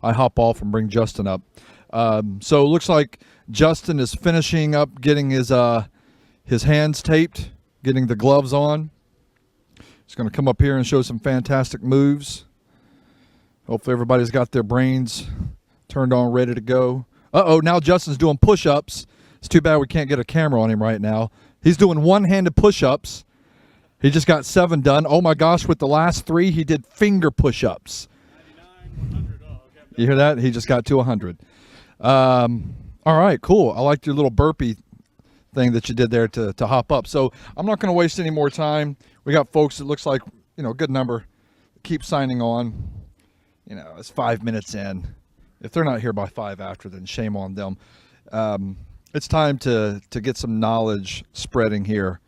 I hop off and bring Justin up. So it looks like Justin is finishing up getting his hands taped, getting the gloves on. He's going to come up here and show some fantastic moves. Hopefully everybody's got their brains turned on, ready to go. Uh-oh, now Justin's doing push-ups. It's too bad we can't get a camera on him right now. He's doing one-handed push-ups. He just got 7 done. Oh, my gosh, with the last 3, he did finger push-ups. 99, 100. Oh, okay. You hear that? He just got to 100. All right, cool. I liked your little burpee thing that you did there to hop up. So I'm not going to waste any more time. We got folks, it looks like, a good number. Keep signing on. It's 5 minutes in. If they're not here by 5 after, then shame on them. It's time to get some knowledge spreading here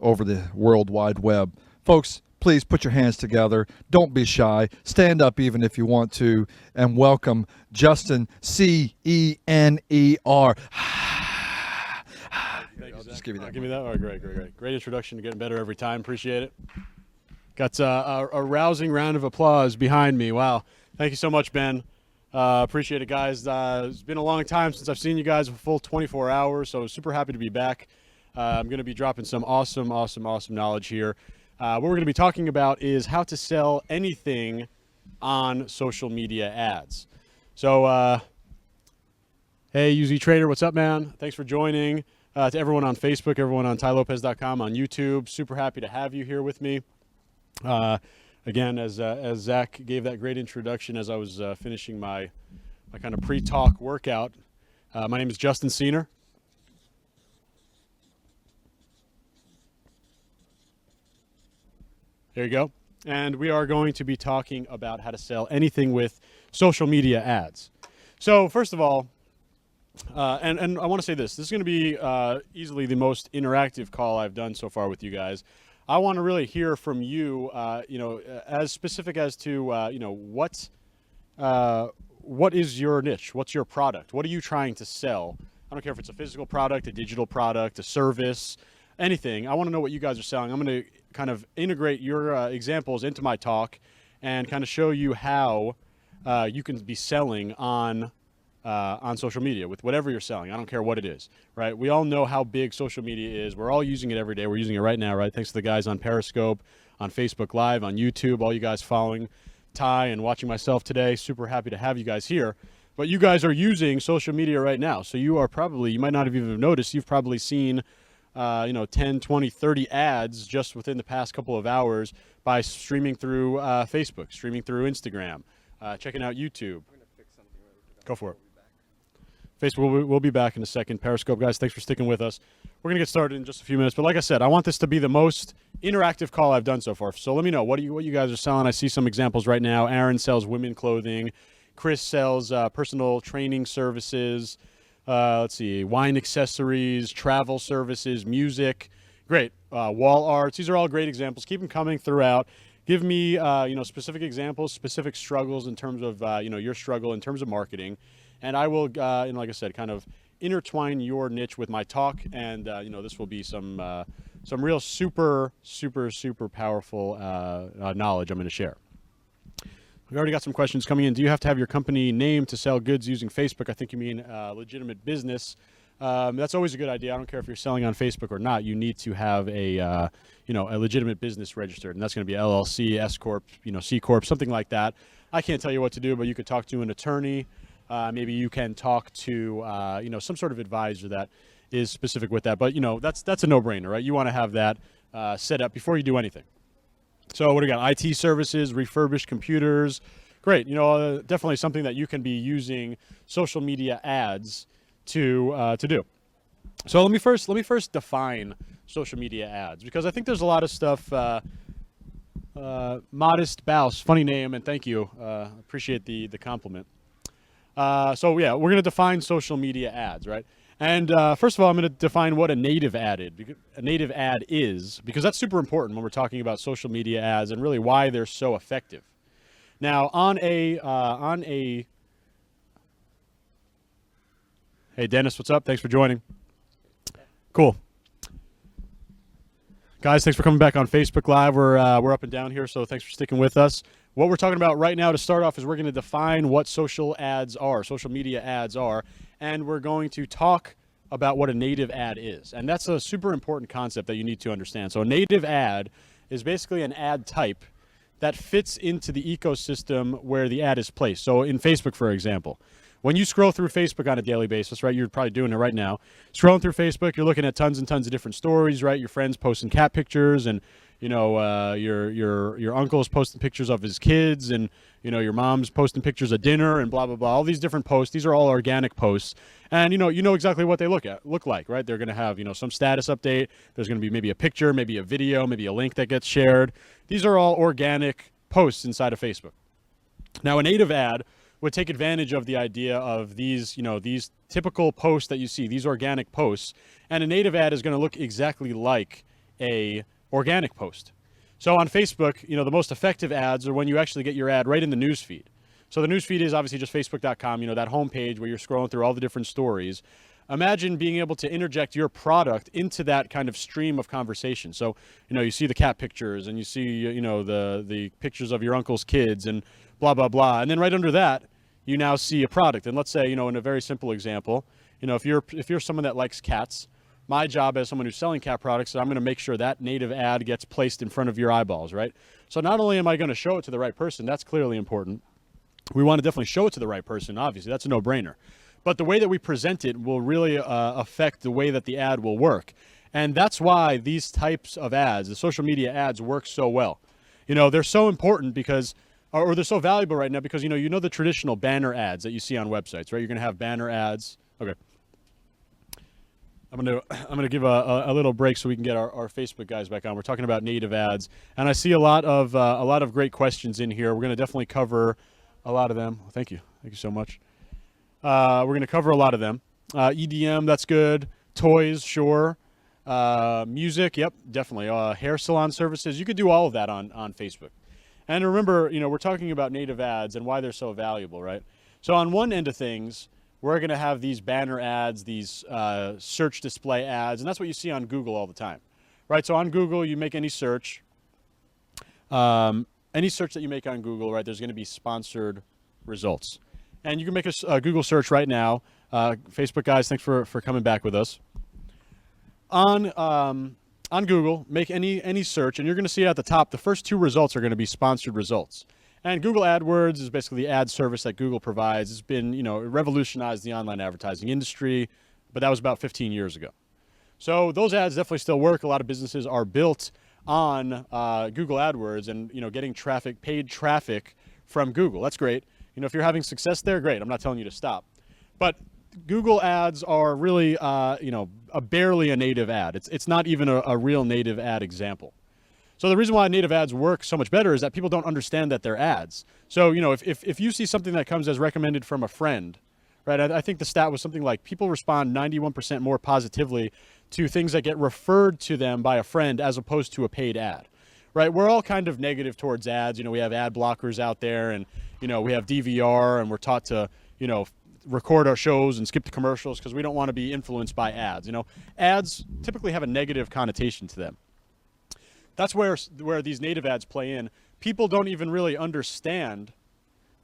over the World Wide Web. Folks, please put your hands together. Don't be shy. Stand up even if you want to. And welcome Justin, Cener. Just give you that. Give me that. All right, great. Great introduction. Getting better every time. Appreciate it. Got a rousing round of applause behind me. Wow. Thank you so much, Ben. Appreciate it, guys. It's been a long time since I've seen you guys, a full 24 hours, so super happy to be back. I'm going to be dropping some awesome knowledge here. What we're going to be talking about is how to sell anything on social media ads. So, hey, UZ Trader, what's up, man? Thanks for joining. To everyone on Facebook, everyone on TaiLopez.com, on YouTube, super happy to have you here with me. Again, as Zach gave that great introduction as I was finishing my kind of pre-talk workout, my name is Justin Cener. There you go. And we are going to be talking about how to sell anything with social media ads. So first of all, and I want to say this is going to be easily the most interactive call I've done so far with you guys. I want to really hear from you, as specific as to, what is your niche? What's your product? What are you trying to sell? I don't care if it's a physical product, a digital product, a service, anything. I want to know what you guys are selling. I'm going to kind of integrate your examples into my talk and kind of show you how you can be selling on social media with whatever you're selling. I don't care what it is, right? We all know how big social media is. We're all using it every day. We're using it right now, right? Thanks to the guys on Periscope, on Facebook Live, on YouTube, all you guys following Tai and watching myself today. Super happy to have you guys here. But you guys are using social media right now. So you might not have even noticed, you've probably seen 10, 20, 30 ads just within the past couple of hours by streaming through Facebook, streaming through Instagram, checking out YouTube. Go for it. Facebook, we'll be back in a second. Periscope, guys, thanks for sticking with us. We're going to get started in just a few minutes. But like I said, I want this to be the most interactive call I've done so far. So let me know, what you guys are selling. I see some examples right now. Aaron sells women clothing. Chris sells personal training services. Let's see, wine accessories, travel services, music. Great. Wall arts. These are all great examples. Keep them coming throughout. Give me, specific examples, specific struggles in terms of, your struggle in terms of marketing. And I will, like I said, kind of intertwine your niche with my talk. And, this will be some real super powerful knowledge I'm going to share. We already got some questions coming in. Do you have to have your company name to sell goods using Facebook? I think you mean legitimate business. That's always a good idea. I don't care if you're selling on Facebook or not. You need to have a legitimate business registered, and that's going to be LLC, S corp, C corp, something like that. I can't tell you what to do, but you could talk to an attorney. Maybe you can talk to some sort of advisor that is specific with that. But that's a no-brainer, right? You want to have that set up before you do anything. So what do we got? IT services, refurbished computers. Great. Definitely something that you can be using social media ads to do. So let me first define social media ads, because I think there's a lot of stuff. Modest Baus, funny name, and thank you. Appreciate the compliment. So yeah, we're going to define social media ads, right? And first of all, I'm going to define what a native ad is, because that's super important when we're talking about social media ads and really why they're so effective. Now, hey Dennis, what's up? Thanks for joining. Cool. Guys, thanks for coming back on Facebook Live. We're up and down here, so thanks for sticking with us. what we're talking about right now to start off is we're going to define what social ads are, social media ads are, and we're going to talk about what a native ad is. And that's a super important concept that you need to understand. So a native ad is basically an ad type that fits into the ecosystem where the ad is placed. So in Facebook, for example, when you scroll through Facebook on a daily basis, right, you're probably doing it right now, scrolling through Facebook, you're looking at tons and tons of different stories, right? Your friends posting cat pictures, and your uncle's posting pictures of his kids, and your mom's posting pictures of dinner, and blah blah blah. All these different posts. These are all organic posts, and you know exactly what they look like, right? They're going to have some status update. There's going to be maybe a picture, maybe a video, maybe a link that gets shared. These are all organic posts inside of Facebook. Now, a native ad would take advantage of the idea of these typical posts that you see, these organic posts, and a native ad is going to look exactly like a organic post. So on Facebook, the most effective ads are when you actually get your ad right in the news feed. So the news feed is obviously just facebook.com, that homepage where you're scrolling through all the different stories. Imagine being able to interject your product into that kind of stream of conversation. So, you see the cat pictures, and you see, the pictures of your uncle's kids, and blah, blah, blah. And then right under that, you now see a product. And let's say, in a very simple example, if you're someone that likes cats, my job as someone who's selling cat products is I'm going to make sure that native ad gets placed in front of your eyeballs, right? So not only am I going to show it to the right person, that's clearly important. We want to definitely show it to the right person, obviously. That's a no-brainer. But the way that we present it will really affect the way that the ad will work. And that's why these types of ads, the social media ads, work so well. They're so important because, or they're so valuable right now because, the traditional banner ads that you see on websites, right? You're going to have banner ads. Okay. I'm gonna give a little break so we can get our Facebook guys back on. We're talking about native ads, and I see a lot of great questions in here. We're gonna definitely cover a lot of them. Thank you so much. We're gonna cover a lot of them. EDM, that's good. Toys, sure. Music, yep, definitely. Hair salon services, you could do all of that on Facebook. And remember, we're talking about native ads and why they're so valuable, right? So on one end of things, we're going to have these banner ads, these search display ads, and that's what you see on Google all the time, right? So on Google, you make any search that you make on Google, right, there's going to be sponsored results. And you can make a Google search right now. Facebook guys, thanks for coming back with us. On Google, make any search, and you're going to see at the top, the first two results are going to be sponsored results. And Google AdWords is basically the ad service that Google provides. It's been, it revolutionized the online advertising industry, but that was about 15 years ago. So those ads definitely still work. A lot of businesses are built on Google AdWords and, getting paid traffic from Google. That's great. If you're having success there, great. I'm not telling you to stop. But Google ads are really, barely a native ad. It's not even a real native ad example. So the reason why native ads work so much better is that people don't understand that they're ads. So, if you see something that comes as recommended from a friend, right, I think the stat was something like people respond 91% more positively to things that get referred to them by a friend as opposed to a paid ad, right? We're all kind of negative towards ads. We have ad blockers out there, and, we have DVR, and we're taught to, record our shows and skip the commercials because we don't want to be influenced by ads. Ads typically have a negative connotation to them. That's where these native ads play in. People don't even really understand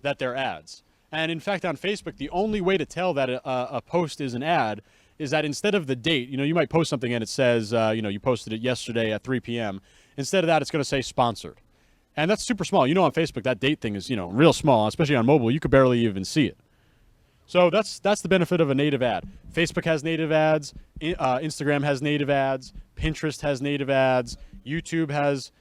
that they're ads. And in fact, on Facebook, the only way to tell that a post is an ad is that instead of the date, you might post something and it says, you posted it yesterday at 3 p.m. Instead of that, it's going to say sponsored. And that's super small. On Facebook, that date thing is, real small, especially on mobile. You could barely even see it. So that's the benefit of a native ad. Facebook has native ads. Instagram has native ads. Pinterest has native ads. YouTube has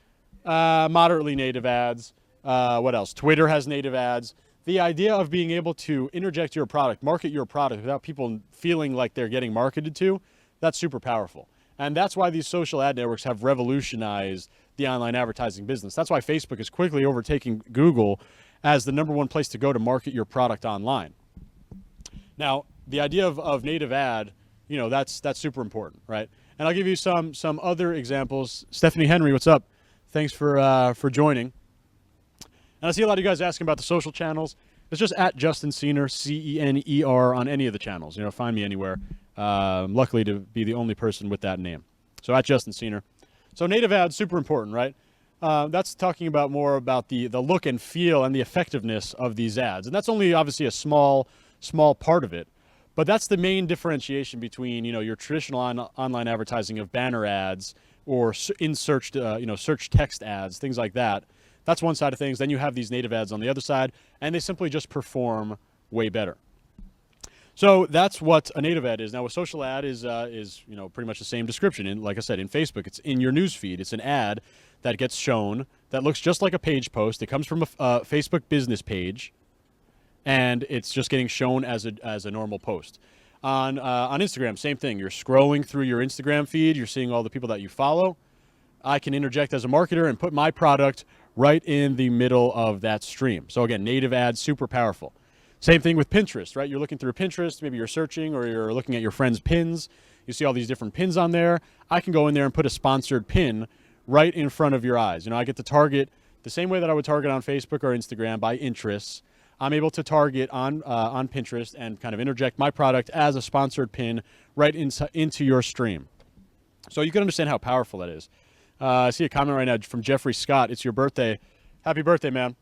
moderately native ads. What else? Twitter has native ads. The idea of being able to interject your product, market your product without people feeling like they're getting marketed to, that's super powerful. And that's why these social ad networks have revolutionized the online advertising business. That's why Facebook is quickly overtaking Google as the #1 place to go to market your product online. Now, the idea of native ad, that's super important, right? And I'll give you some other examples. Stephanie Henry, what's up? Thanks for joining. And I see a lot of you guys asking about the social channels. It's just at Justin Cener, Cener, on any of the channels. Find me anywhere. Luckily to be the only person with that name. So at Justin Cener. So native ads, super important, right? That's talking about more about the look and feel and the effectiveness of these ads. And that's only obviously a small part of it. But that's the main differentiation between, your traditional online advertising of banner ads or in search, search text ads, things like that. That's one side of things. Then you have these native ads on the other side, and they simply just perform way better. So that's what a native ad is. Now, a social ad is pretty much the same description. And like I said, in Facebook, it's in your news feed. It's an ad that gets shown that looks just like a page post. It comes from a Facebook business page, and it's just getting shown as a normal post. On Instagram, same thing. You're scrolling through your Instagram feed. You're seeing all the people that you follow. I can interject as a marketer and put my product right in the middle of that stream. So again, native ads, super powerful. Same thing with Pinterest, right? You're looking through Pinterest, maybe you're searching or you're looking at your friend's pins. You see all these different pins on there. I can go in there and put a sponsored pin right in front of your eyes. I get to target the same way that I would target on Facebook or Instagram by interests. I'm able to target on Pinterest and kind of interject my product as a sponsored pin right into your stream. So you can understand how powerful that is. I see a comment right now from Jeffrey Scott. It's your birthday. Happy birthday, man.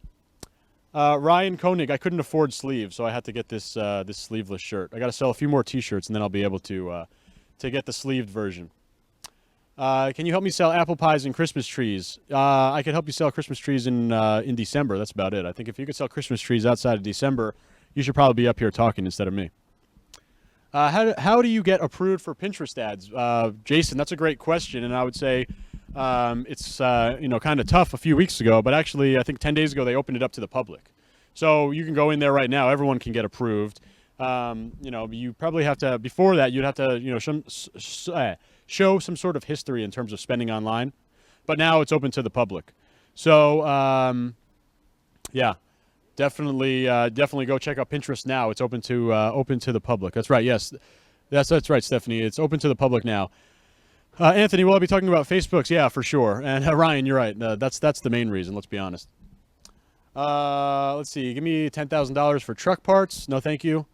Ryan Koenig, I couldn't afford sleeves, so I had to get this sleeveless shirt. I got to sell a few more T-shirts, and then I'll be able to get the sleeved version. Can you help me sell apple pies and Christmas trees? I could help you sell Christmas trees in December. That's about it. I think if you could sell Christmas trees outside of December, you should probably be up here talking instead of me. How do you get approved for Pinterest ads? Jason, that's a great question, and I would say it's kind of tough a few weeks ago, but actually I think 10 days ago they opened it up to the public. So you can go in there right now. Everyone can get approved. You probably have to, before that, you'd have to, show some sort of history in terms of spending online. But now it's open to the public. So, definitely go check out Pinterest now. It's open to the public. That's right. Yes, that's right, Stephanie. It's open to the public now. Anthony, will I be talking about Facebook's? Yeah, for sure. And Ryan, you're right. That's the main reason. Let's be honest. Let's see. Give me $10,000 for truck parts. No, thank you.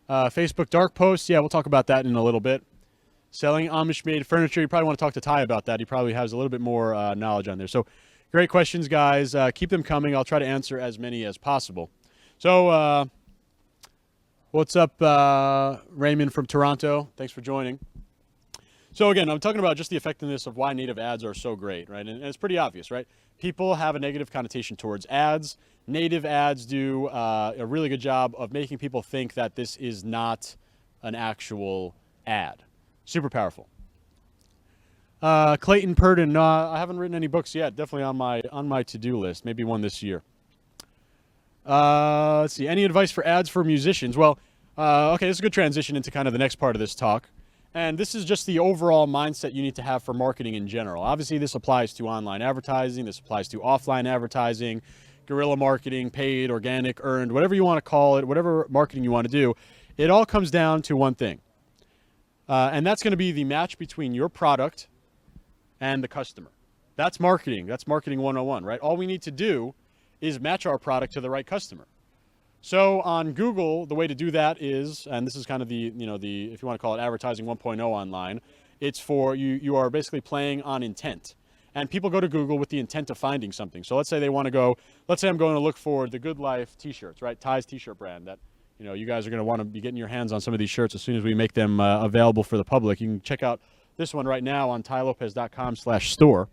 Facebook dark posts. Yeah, we'll talk about that in a little bit. Selling Amish-made furniture. You probably want to talk to Ty about that. He probably has a little bit more knowledge on there. So, great questions, guys. Keep them coming. I'll try to answer as many as possible. So, what's up, Raymond from Toronto? Thanks for joining. So again, I'm talking about just the effectiveness of why native ads are so great, right? And it's pretty obvious, right? People have a negative connotation towards ads. Native ads do a really good job of making people think that this is not an actual ad. Super powerful. Clayton Purdon, I haven't written any books yet. Definitely on my to-do list. Maybe one this year. Let's see. Any advice for ads for musicians? Well, okay, this is a good transition into kind of the next part of this talk. And this is just the overall mindset you need to have for marketing in general. Obviously, this applies to online advertising. This applies to offline advertising, guerrilla marketing, paid, organic, earned, whatever you want to call it, whatever marketing you want to do. It all comes down to one thing. And that's going to be the match between your product and the customer. That's marketing. That's marketing 101, right? All we need to do is match our product to the right customer. So on Google, the way to do that is, and this is kind of the if you want to call it advertising 1.0 online, it's for you are basically playing on intent. And people go to Google with the intent of finding something. So let's say they want to go, let's say I'm going to look for the Good Life t-shirts, right? Ty's t-shirt brand that, you guys are going to want to be getting your hands on some of these shirts as soon as we make them available for the public. You can check out this one right now on tailopez.com/store.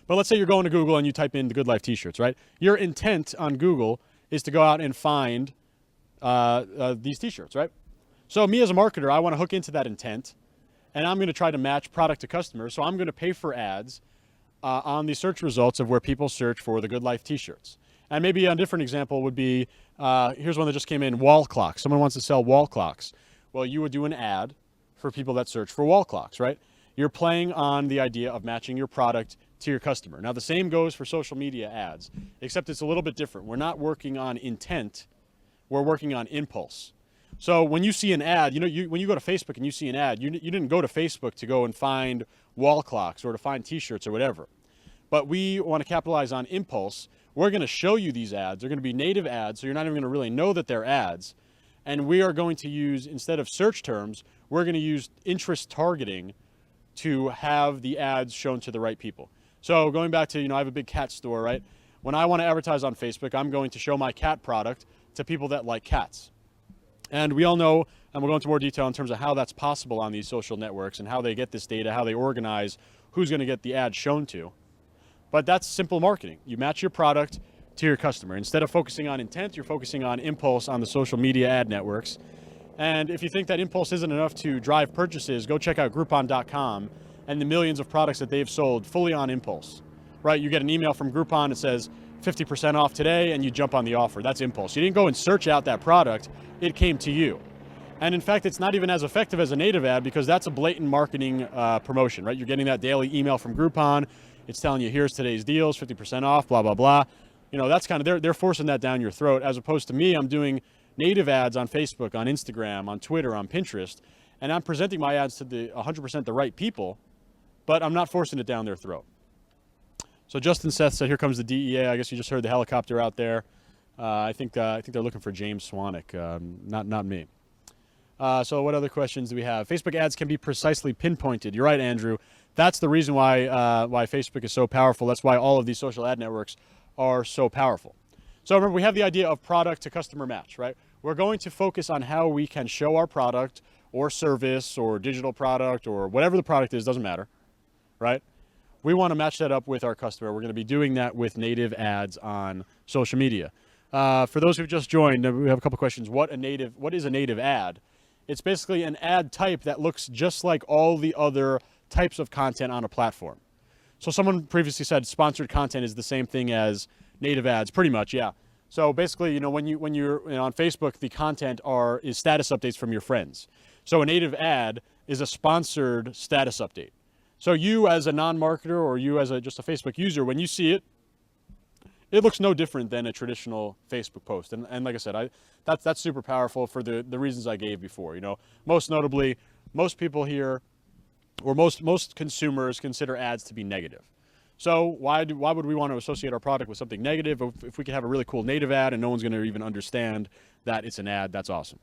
But let's say you're going to Google and you type in the Good Life t-shirts, right? Your intent on Google is to go out and find these t-shirts, right? So me as a marketer, I want to hook into that intent, and I'm going to try to match product to customer. So I'm going to pay for ads on the search results of where people search for the Good Life t-shirts. And maybe a different example would be, here's one that just came in, wall clocks. Someone wants to sell wall clocks. Well, you would do an ad for people that search for wall clocks, right? You're playing on the idea of matching your product to your customer. Now, the same goes for social media ads, except it's a little bit different. We're not working on intent. We're working on impulse. So when you see an ad, when you go to Facebook and you see an ad, you didn't go to Facebook to go and find wall clocks or to find t-shirts or whatever. But we want to capitalize on impulse. We're going to show you these ads. They're going to be native ads, so you're not even going to really know that they're ads. And we are going to use, instead of search terms, we're going to use interest targeting to have the ads shown to the right people. So going back to, I have a big cat store, right? When I want to advertise on Facebook, I'm going to show my cat product to people that like cats. And we all know, and we'll go into more detail in terms of how that's possible on these social networks and how they get this data, how they organize who's going to get the ad shown to. But that's simple marketing. You match your product to your customer. Instead of focusing on intent, you're focusing on impulse on the social media ad networks. And if you think that impulse isn't enough to drive purchases, go check out Groupon.com and the millions of products that they've sold fully on impulse, right? You get an email from Groupon that says 50% off today, and you jump on the offer. That's impulse. You didn't go and search out that product. It came to you. And in fact, it's not even as effective as a native ad because that's a blatant marketing promotion, right? You're getting that daily email from Groupon. It's telling you, here's today's deals, 50% off, blah, blah, blah. That's kind of, they're forcing that down your throat, as opposed to me. I'm doing native ads on Facebook, on Instagram, on Twitter, on Pinterest, and I'm presenting my ads to the 100% the right people, but I'm not forcing it down their throat. So Justin Seth said, here comes the DEA. I guess you just heard the helicopter out there. I think they're looking for James Swanwick, not me. So what other questions do we have? Facebook ads can be precisely pinpointed. You're right, Andrew. That's the reason why Facebook is so powerful. That's why all of these social ad networks are so powerful. So remember, we have the idea of product to customer match, right? We're going to focus on how we can show our product or service or digital product or whatever the product is, doesn't matter, right? We want to match that up with our customer. We're going to be doing that with native ads on social media. For those who've just joined, we have a couple questions. What is a native ad? It's basically an ad type that looks just like all the other types of content on a platform. So someone previously said sponsored content is the same thing as native ads, pretty much, yeah. So basically, when you're on Facebook, the content is status updates from your friends. So a native ad is a sponsored status update. So you as a non-marketer or you as just a Facebook user, when you see it, it looks no different than a traditional Facebook post. And like I said, that's super powerful for the reasons I gave before. Most notably, most people here, or most consumers consider ads to be negative. So why would we want to associate our product with something negative? If we could have a really cool native ad and no one's going to even understand that it's an ad, that's awesome.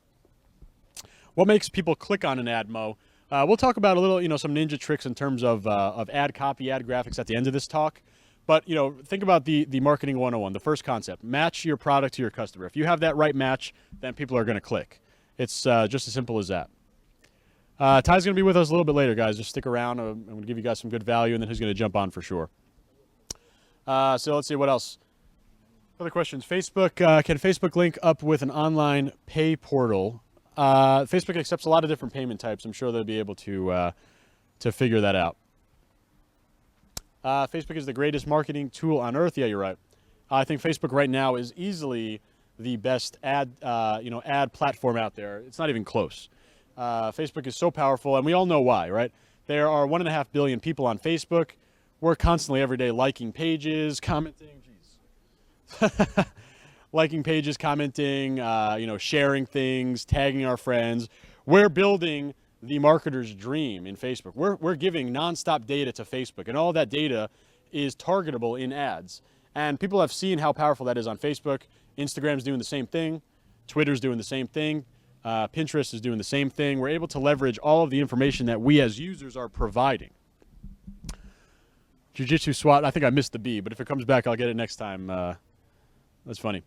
What makes people click on an ad, Mo? We'll talk about a little, some ninja tricks in terms of ad copy, ad graphics at the end of this talk. But, think about the marketing 101, the first concept. Match your product to your customer. If you have that right match, then people are going to click. It's just as simple as that. Ty's going to be with us a little bit later, guys. Just stick around. I'm going to give you guys some good value, and then he's going to jump on for sure. So let's see, what else? Other questions. Facebook, can Facebook link up with an online pay portal? Facebook accepts a lot of different payment types. I'm sure they'll be able to figure that out. Facebook is the greatest marketing tool on earth. Yeah, you're right. I think Facebook right now is easily the best ad platform out there. It's not even close. Facebook is so powerful, and we all know why, right? There are 1.5 billion people on Facebook. We're constantly every day liking pages, commenting, liking pages, commenting, sharing things, tagging our friends. We're building the marketer's dream in Facebook. We're giving nonstop data to Facebook, and all that data is targetable in ads. And people have seen how powerful that is on Facebook. Instagram's doing the same thing. Twitter's doing the same thing. Pinterest is doing the same thing. We're able to leverage all of the information that we as users are providing. Jiu-Jitsu SWAT, I think I missed the B, but if it comes back, I'll get it next time. That's funny.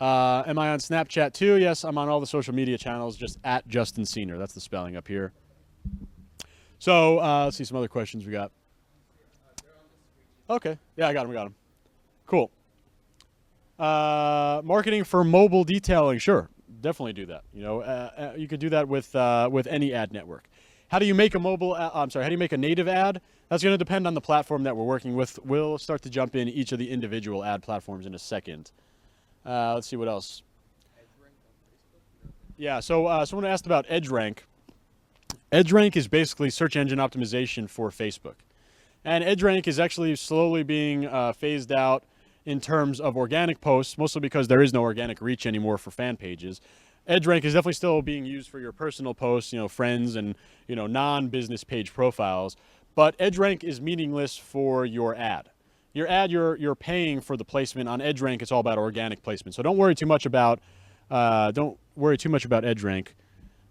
Am I on Snapchat too? Yes, I'm on all the social media channels, just at Justin Cener. That's the spelling up here. So let's see some other questions we got. Okay, yeah, I got them. Cool. Marketing for mobile detailing, sure, definitely do that. You could do that with any ad network. How do you make a how do you make a native ad? That's going to depend on the platform that we're working with. We'll start to jump in each of the individual ad platforms in a second. Let's see what else. Yeah, so someone asked about EdgeRank. EdgeRank is basically search engine optimization for Facebook. And EdgeRank is actually slowly being phased out in terms of organic posts, mostly because there is no organic reach anymore for fan pages. EdgeRank is definitely still being used for your personal posts, friends and, non-business page profiles. But EdgeRank is meaningless for your ad. Your ad, you're paying for the placement. On EdgeRank, it's all about organic placement. So don't worry too much about EdgeRank.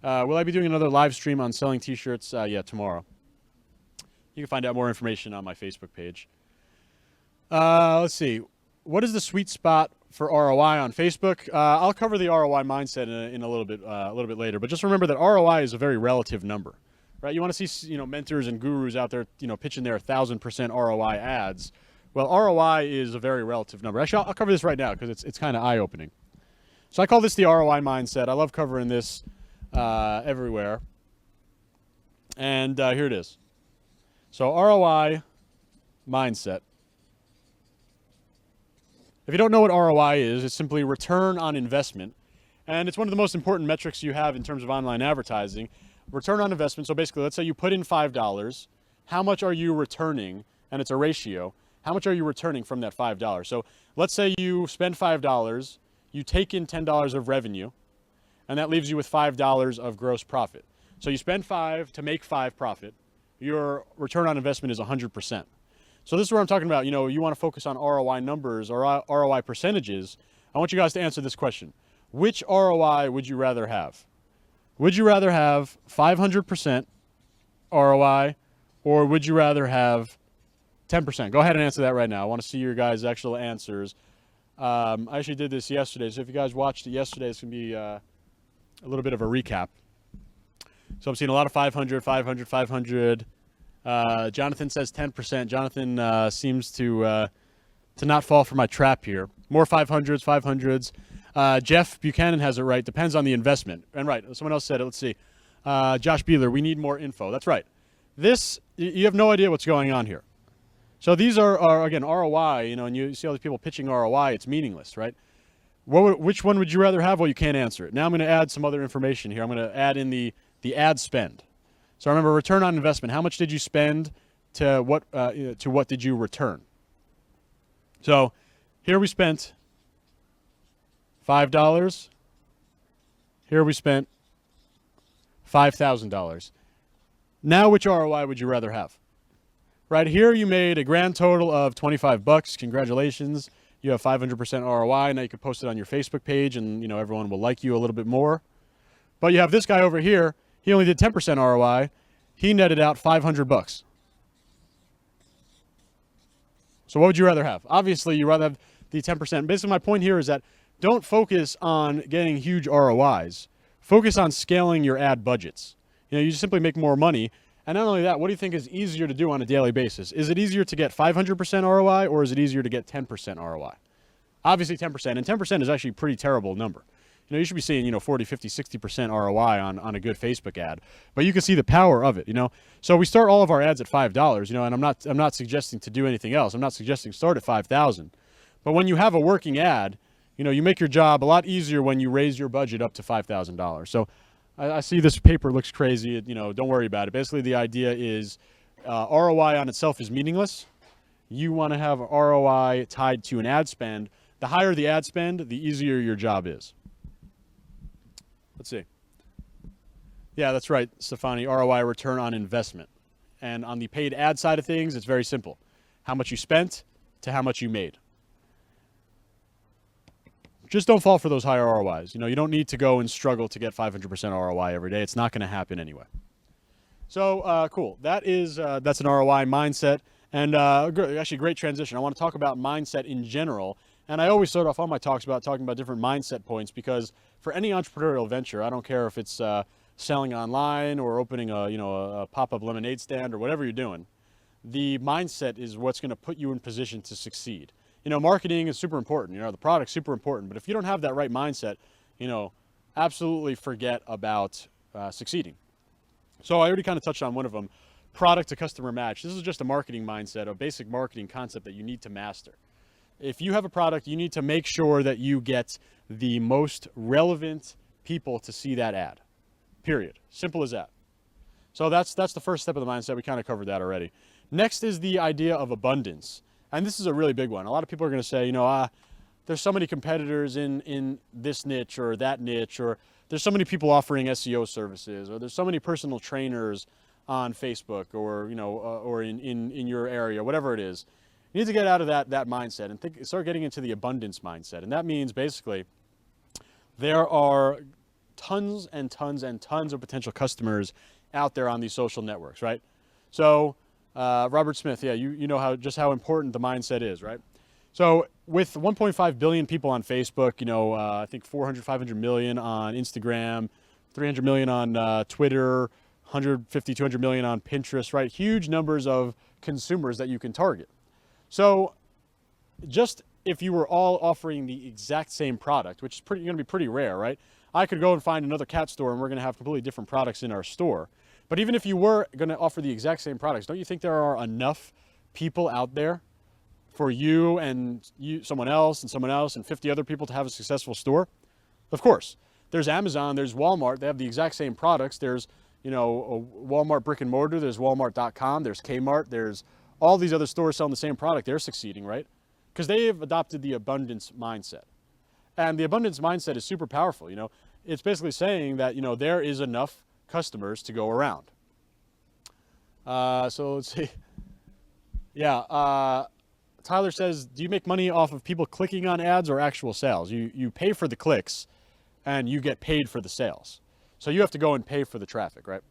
Will I be doing another live stream on selling T-shirts? Yeah, tomorrow. You can find out more information on my Facebook page. Let's see. What is the sweet spot for ROI on Facebook? I'll cover the ROI mindset in a little bit later. But just remember that ROI is a very relative number, right? You want to see mentors and gurus out there pitching their 1,000% ROI ads. Well, ROI is a very relative number. Actually, I'll cover this right now because it's kind of eye-opening. So I call this the ROI mindset. I love covering this everywhere. And here it is. So ROI mindset. If you don't know what ROI is, it's simply return on investment. And it's one of the most important metrics you have in terms of online advertising. Return on investment. So basically, let's say you put in $5. How much are you returning? And it's a ratio. How much are you returning from that $5? So let's say you spend $5, you take in $10 of revenue, and that leaves you with $5 of gross profit. So you spend $5 to make $5 profit. Your return on investment is 100%. So this is where I'm talking about, you want to focus on ROI numbers or ROI percentages. I want you guys to answer this question. Which ROI would you rather have? Would you rather have 500% ROI, or would you rather have 10%? Go ahead and answer that right now. I want to see your guys' actual answers. I actually did this yesterday, so if you guys watched it yesterday, it's going to be a little bit of a recap. So I'm seeing a lot of 500, 500, 500. Jonathan says 10%. Jonathan seems to not fall for my trap here. More 500s, 500s. Jeff Buchanan has it right. Depends on the investment. And right, someone else said it. Let's see. Josh Beeler, we need more info. That's right. This, you have no idea what's going on here. So these are again, ROI, and you see all these people pitching ROI. It's meaningless, right? Which one would you rather have? Well, you can't answer it. Now I'm going to add some other information here. I'm going to add in the ad spend. So remember, return on investment. How much did you spend to what did you return? So here we spent $5. Here we spent $5,000. Now, which ROI would you rather have? Right here, you made a grand total of $25. Congratulations. You have 500% ROI. Now you can post it on your Facebook page, and everyone will like you a little bit more. But you have this guy over here. He only did 10% ROI. He netted out $500. So what would you rather have? Obviously, you rather have the 10%. Basically, my point here is that don't focus on getting huge ROIs. Focus on scaling your ad budgets. You just simply make more money. And not only that, what do you think is easier to do on a daily basis? Is it easier to get 500% ROI, or is it easier to get 10% ROI? Obviously 10%, and 10% is actually a pretty terrible number. You should be seeing, 40, 50, 60% ROI on a good Facebook ad. But you can see the power of it, So we start all of our ads at $5, and I'm not suggesting to do anything else. I'm not suggesting start at 5,000. But when you have a working ad, you make your job a lot easier when you raise your budget up to $5,000. So I see this paper looks crazy. Don't worry about it. Basically, the idea is ROI on itself is meaningless. You want to have ROI tied to an ad spend. The higher the ad spend, the easier your job is. Let's see. Yeah, that's right, Stefani. ROI, return on investment. And on the paid ad side of things, it's very simple. How much you spent to how much you made. Just don't fall for those higher ROIs. You don't need to go and struggle to get 500% ROI every day. It's not going to happen anyway. So cool. That's an ROI mindset, and actually great transition. I want to talk about mindset in general, and I always start off all my talks about talking about different mindset points, because for any entrepreneurial venture, I don't care if it's selling online or opening a pop-up lemonade stand or whatever you're doing, the mindset is what's going to put you in position to succeed. Marketing is super important. The product's super important. But if you don't have that right mindset, absolutely forget about succeeding. So I already kind of touched on one of them, product to customer match. This is just a marketing mindset, a basic marketing concept that you need to master. If you have a product, you need to make sure that you get the most relevant people to see that ad. Period. Simple as that. So that's the first step of the mindset. We kind of covered that already. Next is the idea of abundance. And this is a really big one. A lot of people are going to say, there's so many competitors in this niche or that niche, or there's so many people offering SEO services, or there's so many personal trainers on Facebook, or or in your area, whatever it is. You need to get out of that mindset and start getting into the abundance mindset. And that means basically there are tons and tons and tons of potential customers out there on these social networks, right? So Robert Smith, yeah, you know how important the mindset is, right? So with 1.5 billion people on Facebook, I think 400, 500 million on Instagram, 300 million on Twitter, 150, 200 million on Pinterest, right? Huge numbers of consumers that you can target. So just if you were all offering the exact same product, which is going to be pretty rare, right? I could go and find another cat store and we're going to have completely different products in our store. But even if you were going to offer the exact same products, don't you think there are enough people out there for you and someone else and 50 other people to have a successful store? Of course. There's Amazon, there's Walmart, they have the exact same products. There's, a Walmart brick and mortar, there's Walmart.com, there's Kmart, there's all these other stores selling the same product. They're succeeding, right? Because they've adopted the abundance mindset. And the abundance mindset is super powerful. It's basically saying that, there is enough customers to go around. So let's see. Yeah. Tyler says, do you make money off of people clicking on ads or actual sales? You pay for the clicks and you get paid for the sales. So you have to go and pay for the traffic, right?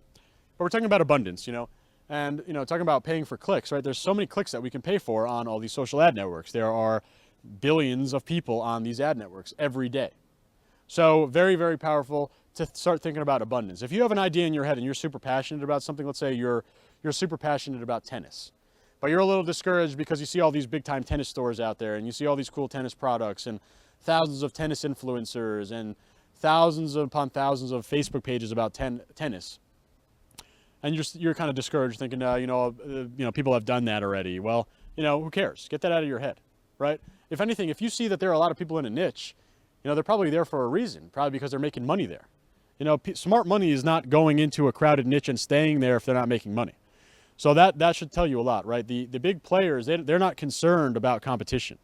But we're talking about abundance, and, talking about paying for clicks, right? There's so many clicks that we can pay for on all these social ad networks. There are billions of people on these ad networks every day. So very, very powerful to start thinking about abundance. If you have an idea in your head and you're super passionate about something, let's say you're super passionate about tennis, but you're a little discouraged because you see all these big time tennis stores out there and you see all these cool tennis products and thousands of tennis influencers and thousands upon thousands of Facebook pages about tennis. And you're kind of discouraged thinking, people have done that already. Well, who cares? Get that out of your head, right? If anything, if you see that there are a lot of people in a niche, they're probably there for a reason, probably because they're making money there. Smart money is not going into a crowded niche and staying there if they're not making money. So that should tell you a lot, right? The big players, they're not concerned about competition.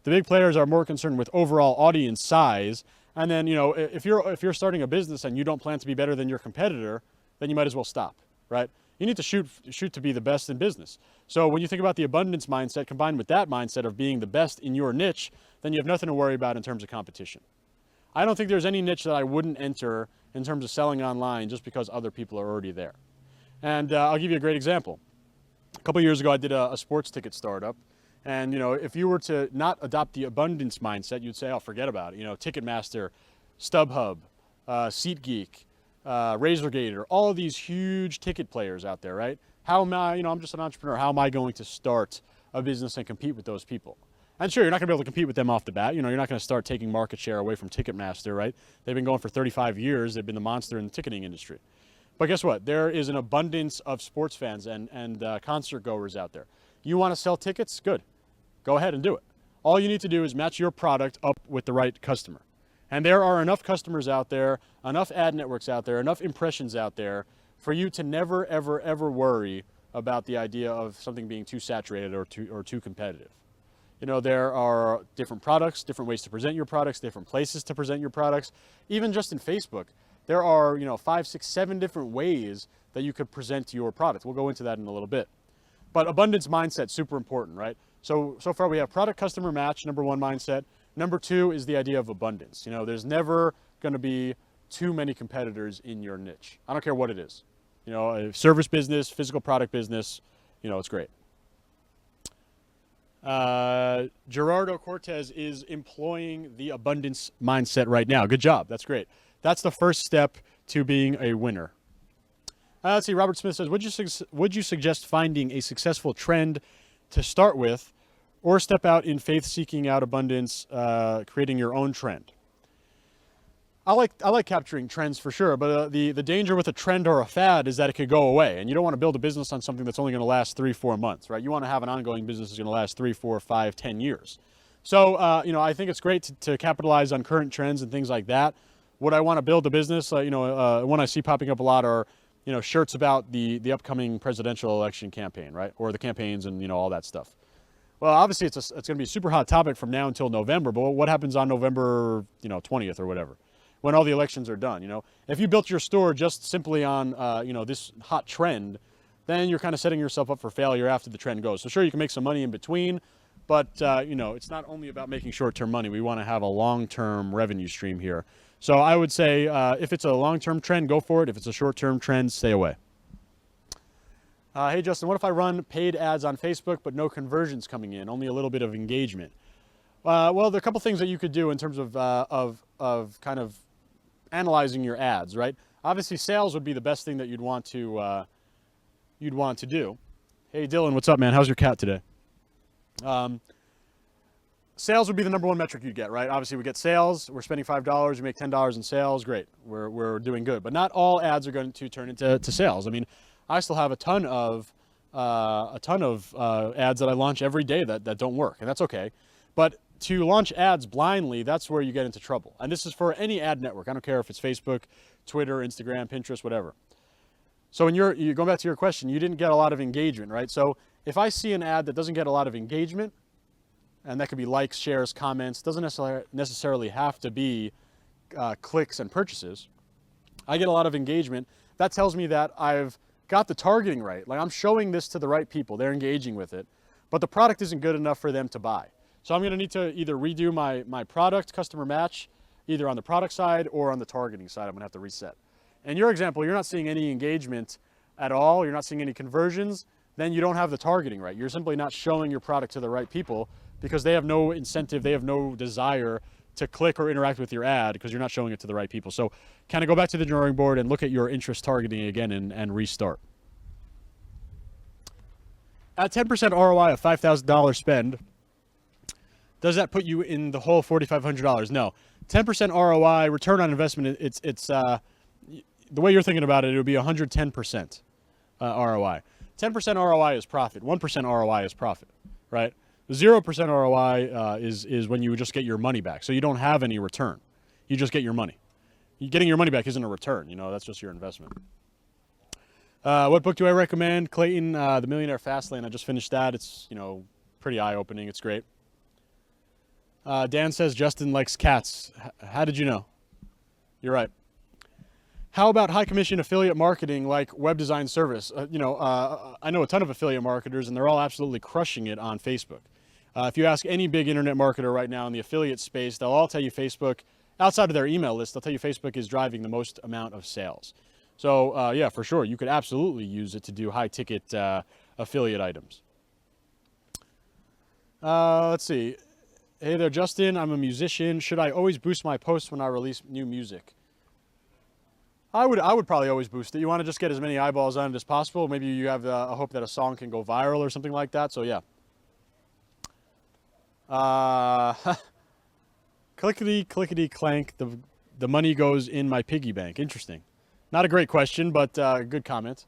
The big players are more concerned with overall audience size. And then, if you're starting a business and you don't plan to be better than your competitor, then you might as well stop, right? You need to shoot to be the best in business. So when you think about the abundance mindset combined with that mindset of being the best in your niche, then you have nothing to worry about in terms of competition. I don't think there's any niche that I wouldn't enter in terms of selling online just because other people are already there. And I'll give you a great example. A couple years ago, I did a sports ticket startup. And, if you were to not adopt the abundance mindset, you'd say, oh, forget about it. Ticketmaster, StubHub, SeatGeek, RazorGator, all of these huge ticket players out there, right? How am I, I'm just an entrepreneur. How am I going to start a business and compete with those people? And sure, you're not going to be able to compete with them off the bat. You're not going to start taking market share away from Ticketmaster, right? They've been going for 35 years. They've been the monster in the ticketing industry. But guess what? There is an abundance of sports fans and concert goers out there. You want to sell tickets? Good. Go ahead and do it. All you need to do is match your product up with the right customer. And there are enough customers out there, enough ad networks out there, enough impressions out there for you to never, ever, ever worry about the idea of something being too saturated or too competitive. There are different products, different ways to present your products, different places to present your products. Even just in Facebook, there are, 5, 6, 7 different ways that you could present your product. We'll go into that in a little bit. But abundance mindset, super important, right? So far we have product customer match, number one mindset. Number two is the idea of abundance. There's never going to be too many competitors in your niche. I don't care what it is. A service business, physical product business, it's great. Gerardo Cortez is employing the abundance mindset right now. Good job. That's great. That's the first step to being a winner. Let's see. Robert Smith says, would you suggest finding a successful trend to start with, or step out in faith seeking out abundance, creating your own trend? I like capturing trends for sure, but the danger with a trend or a fad is that it could go away, and you don't want to build a business on something that's only going to last 3-4 months, right? You want to have an ongoing business that's going to last 3, 4, 5, 10 years. So, I think it's great to capitalize on current trends and things like that. Would I want to build a business? One I see popping up a lot are, shirts about the upcoming presidential election campaign, right? Or the campaigns and, all that stuff. Well, obviously it's going to be a super hot topic from now until November, but what happens on November, 20th or whatever, when all the elections are done? If you built your store just simply on, this hot trend, then you're kind of setting yourself up for failure after the trend goes. So sure, you can make some money in between, but, it's not only about making short-term money. We want to have a long-term revenue stream here. So I would say if it's a long-term trend, go for it. If it's a short-term trend, stay away. Hey Justin, what if I run paid ads on Facebook but no conversions coming in, only a little bit of engagement? Well, there are a couple things that you could do in terms of kind of analyzing your ads, right? Obviously, sales would be the best thing that you'd want to do. Hey Dylan, what's up, man? How's your cat today? Sales would be the number one metric you'd get, right? Obviously, we get sales. We're spending $5. We make $10 in sales. Great, we're doing good. But not all ads are going to turn into sales. I mean, I still have a ton of ads that I launch every day that don't work, and that's okay. But to launch ads blindly, that's where you get into trouble. And this is for any ad network. I don't care if it's Facebook, Twitter, Instagram, Pinterest, whatever. So when you're going back to your question, you didn't get a lot of engagement, right? So if I see an ad that doesn't get a lot of engagement, and that could be likes, shares, comments, doesn't necessarily have to be clicks and purchases. I get a lot of engagement. That tells me that I've got the targeting right. Like I'm showing this to the right people. They're engaging with it, but the product isn't good enough for them to buy. So I'm going to need to either redo my product customer match, either on the product side or on the targeting side. I'm going to have to reset. In your example, you're not seeing any engagement at all. You're not seeing any conversions. Then you don't have the targeting right. You're simply not showing your product to the right people because they have no incentive, they have no desire to click or interact with your ad because you're not showing it to the right people. So kind of go back to the drawing board and look at your interest targeting again and restart. At 10% ROI of $5,000 spend, does that put you in the whole $4,500? No. 10% ROI, return on investment, it's the way you're thinking about it, it would be 110% ROI. 10% ROI is profit. 1% ROI is profit, right? 0% ROI is when you just get your money back. So you don't have any return. You just get your money. Getting your money back isn't a return. You know, that's just your investment. What book do I recommend? Clayton, The Millionaire Fastlane. I just finished that. It's, you know, pretty eye-opening. It's great. Dan says Justin likes cats. How did you know? You're right. How about high commission affiliate marketing like web design service? I know a ton of affiliate marketers and they're all absolutely crushing it on Facebook. If you ask any big internet marketer right now in the affiliate space, they'll all tell you Facebook, outside of their email list, they'll tell you Facebook is driving the most amount of sales. So yeah, for sure, you could absolutely use it to do high ticket affiliate items. Let's see. Hey there, Justin. I'm a musician. Should I always boost my posts when I release new music? I would probably always boost it. You want to just get as many eyeballs on it as possible. Maybe you have a hope that a song can go viral or something like that. So yeah. Clickety clank. The money goes in my piggy bank. Interesting. Not a great question, but good comment.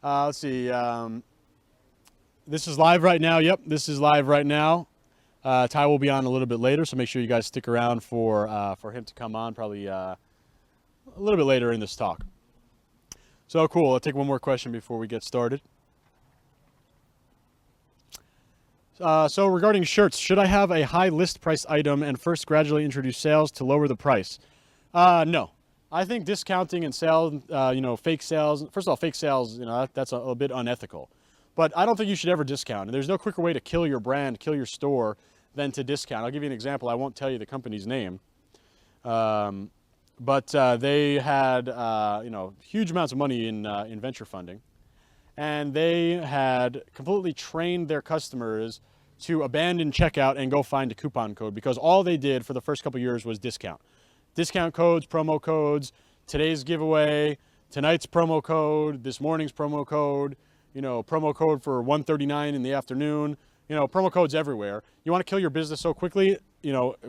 Let's see. This is live right now. Yep, this is live right now. Tai will be on a little bit later, so make sure you guys stick around for him to come on probably a little bit later in this talk. So cool. I'll take one more question before we get started. So regarding shirts, should I have a high list price item and first gradually introduce sales to lower the price? No. I think discounting and sales, fake sales. First of all, fake sales, that's a bit unethical. But I don't think you should ever discount. And there's no quicker way to kill your brand, kill your store, than to discount. I'll give you an example. I won't tell you the company's name. But they had, huge amounts of money in venture funding. And they had completely trained their customers to abandon checkout and go find a coupon code because all they did for the first couple of years was discount. Discount codes, promo codes, today's giveaway, tonight's promo code, this morning's promo code, promo code for $139 in the afternoon, promo codes everywhere. You want to kill your business so quickly,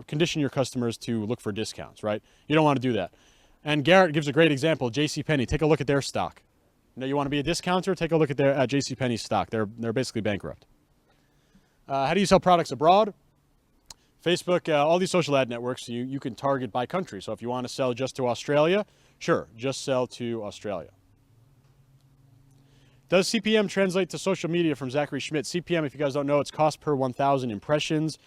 condition your customers to look for discounts, right? You don't want to do that. And Garrett gives a great example, JCPenney. Take a look at their stock. You want to be a discounter? Take a look at JCPenney's stock. They're basically bankrupt. How do you sell products abroad? Facebook, all these social ad networks, you can target by country. So if you want to sell just to Australia, sure, just sell to Australia. Does CPM translate to social media from Zachary Schmidt? CPM, if you guys don't know, it's cost per 1,000 impressions.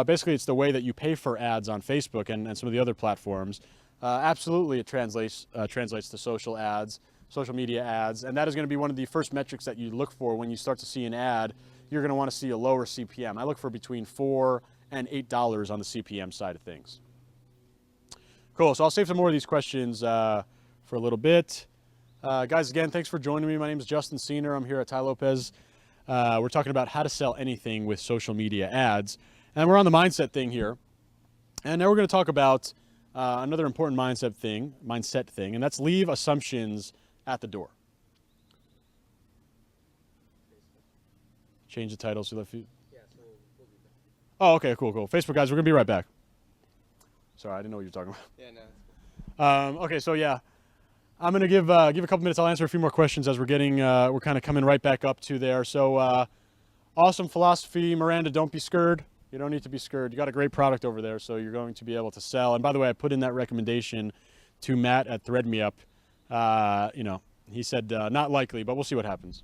Basically, it's the way that you pay for ads on Facebook and some of the other platforms. Absolutely, it translates to social ads, social media ads, and that is going to be one of the first metrics that you look for when you start to see an ad. You're going to want to see a lower CPM. I look for between $4 and $8 on the CPM side of things. Cool, so I'll save some more of these questions for a little bit. Guys, again, thanks for joining me. My name is Justin Cener. I'm here at Tai Lopez. We're talking about how to sell anything with social media ads. And we're on the mindset thing here. And now we're going to talk about another important mindset thing, and that's leave assumptions at the door. Change the title so that you... Yeah, so we'll be back. Oh, okay, cool. Facebook guys, we're going to be right back. Sorry, I didn't know what you were talking about. Yeah, no. Okay, so yeah, I'm gonna give a couple minutes. I'll answer a few more questions as we're kind of coming right back up to there. So, awesome philosophy, Miranda. Don't be scared. You don't need to be scared. You got a great product over there, so you're going to be able to sell. And by the way, I put in that recommendation to Matt at ThreadMeUp. He said not likely, but we'll see what happens.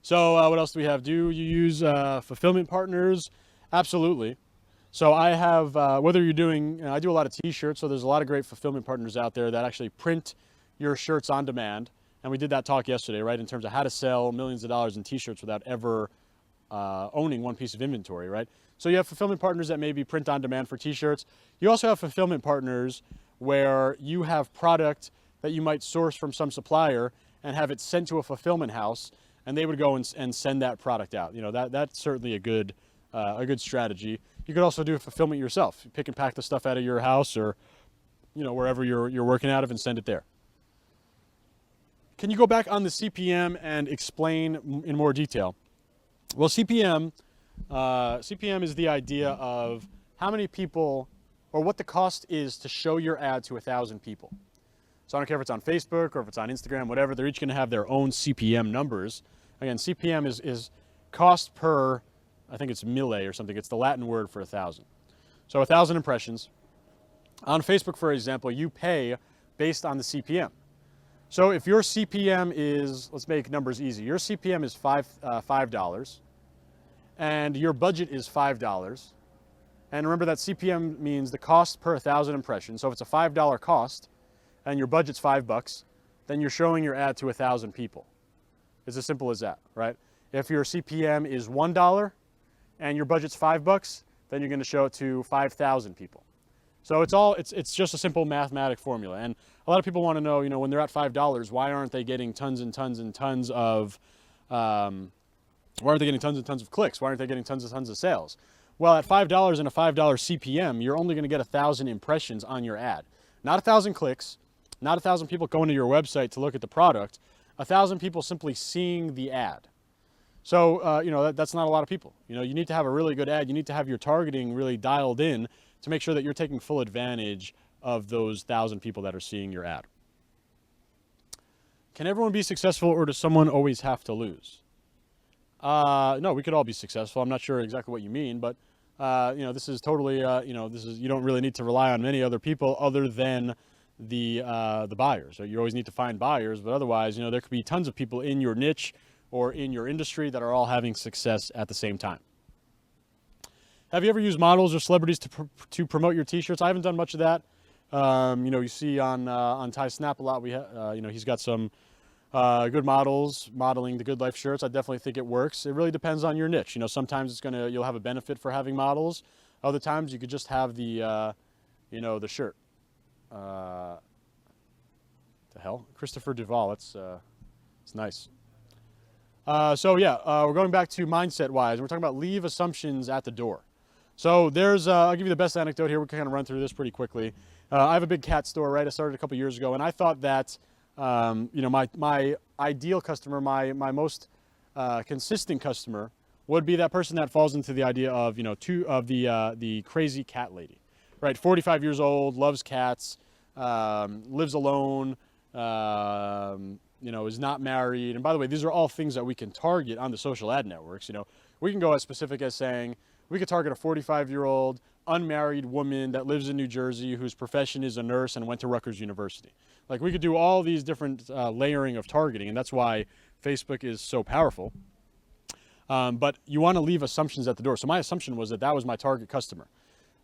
So, what else do we have? Do you use fulfillment partners? Absolutely. So I have, whether you're doing, I do a lot of t-shirts, so there's a lot of great fulfillment partners out there that actually print your shirts on demand. And we did that talk yesterday, right, in terms of how to sell millions of dollars in t-shirts without ever owning one piece of inventory, right? So you have fulfillment partners that maybe print on demand for t-shirts. You also have fulfillment partners where you have product that you might source from some supplier and have it sent to a fulfillment house, and they would go and send that product out. That's certainly a good strategy. You could also do fulfillment yourself. You pick and pack the stuff out of your house or, wherever you're working out of and send it there. Can you go back on the CPM and explain in more detail? Well, CPM is the idea of how many people or what the cost is to show your ad to 1,000 people. So I don't care if it's on Facebook or if it's on Instagram, whatever, they're each going to have their own CPM numbers. Again, CPM is cost per, I think it's mille or something. It's the Latin word for 1,000. So 1,000 impressions. On Facebook, for example, you pay based on the CPM. So if your CPM is, let's make numbers easy. Your CPM is $5 and your budget is $5. And remember that CPM means the cost per 1,000 impressions. So if it's a $5 cost and your budget's $5, then you're showing your ad to 1,000 people. It's as simple as that, right? If your CPM is $1, and your budget's $5, then you're going to show it to 5,000 people. So it's just a simple mathematic formula. And a lot of people want to know, when they're at $5, why aren't they getting tons and tons and tons of, why aren't they getting tons and tons of clicks? Why aren't they getting tons and tons of sales? Well, at $5 and a $5 CPM, you're only going to get 1,000 impressions on your ad. Not 1,000 clicks, not 1,000 people going to your website to look at the product, 1,000 people simply seeing the ad. So, that's not a lot of people. You need to have a really good ad. You need to have your targeting really dialed in to make sure that you're taking full advantage of those 1,000 people that are seeing your ad. Can everyone be successful, or does someone always have to lose? No, we could all be successful. I'm not sure exactly what you mean, but, this is totally, you don't really need to rely on many other people other than the buyers. So you always need to find buyers, but otherwise, there could be tons of people in your niche or in your industry that are all having success at the same time. Have you ever used models or celebrities to promote your t-shirts? I haven't done much of that. You see on Tai Snap a lot, he's got some good models modeling the Good Life shirts. I definitely think it works. It really depends on your niche. Sometimes you'll have a benefit for having models. Other times you could just have the shirt. The hell? Christopher Duvall, it's nice. We're going back to mindset-wise. We're talking about leave assumptions at the door. So I'll give you the best anecdote here. We're kind of run through this pretty quickly. I have a big cat store, right? I started a couple years ago, and I thought that, my ideal customer, my most consistent customer would be that person that falls into the idea of, the crazy cat lady, right? 45 years old, loves cats, lives alone, is not married. And by the way, these are all things that we can target on the social ad networks. We can go as specific as saying we could target a 45-year-old unmarried woman that lives in New Jersey whose profession is a nurse and went to Rutgers University. Like, we could do all these different layering of targeting, and that's why Facebook is so powerful. But you want to leave assumptions at the door. So my assumption was that was my target customer.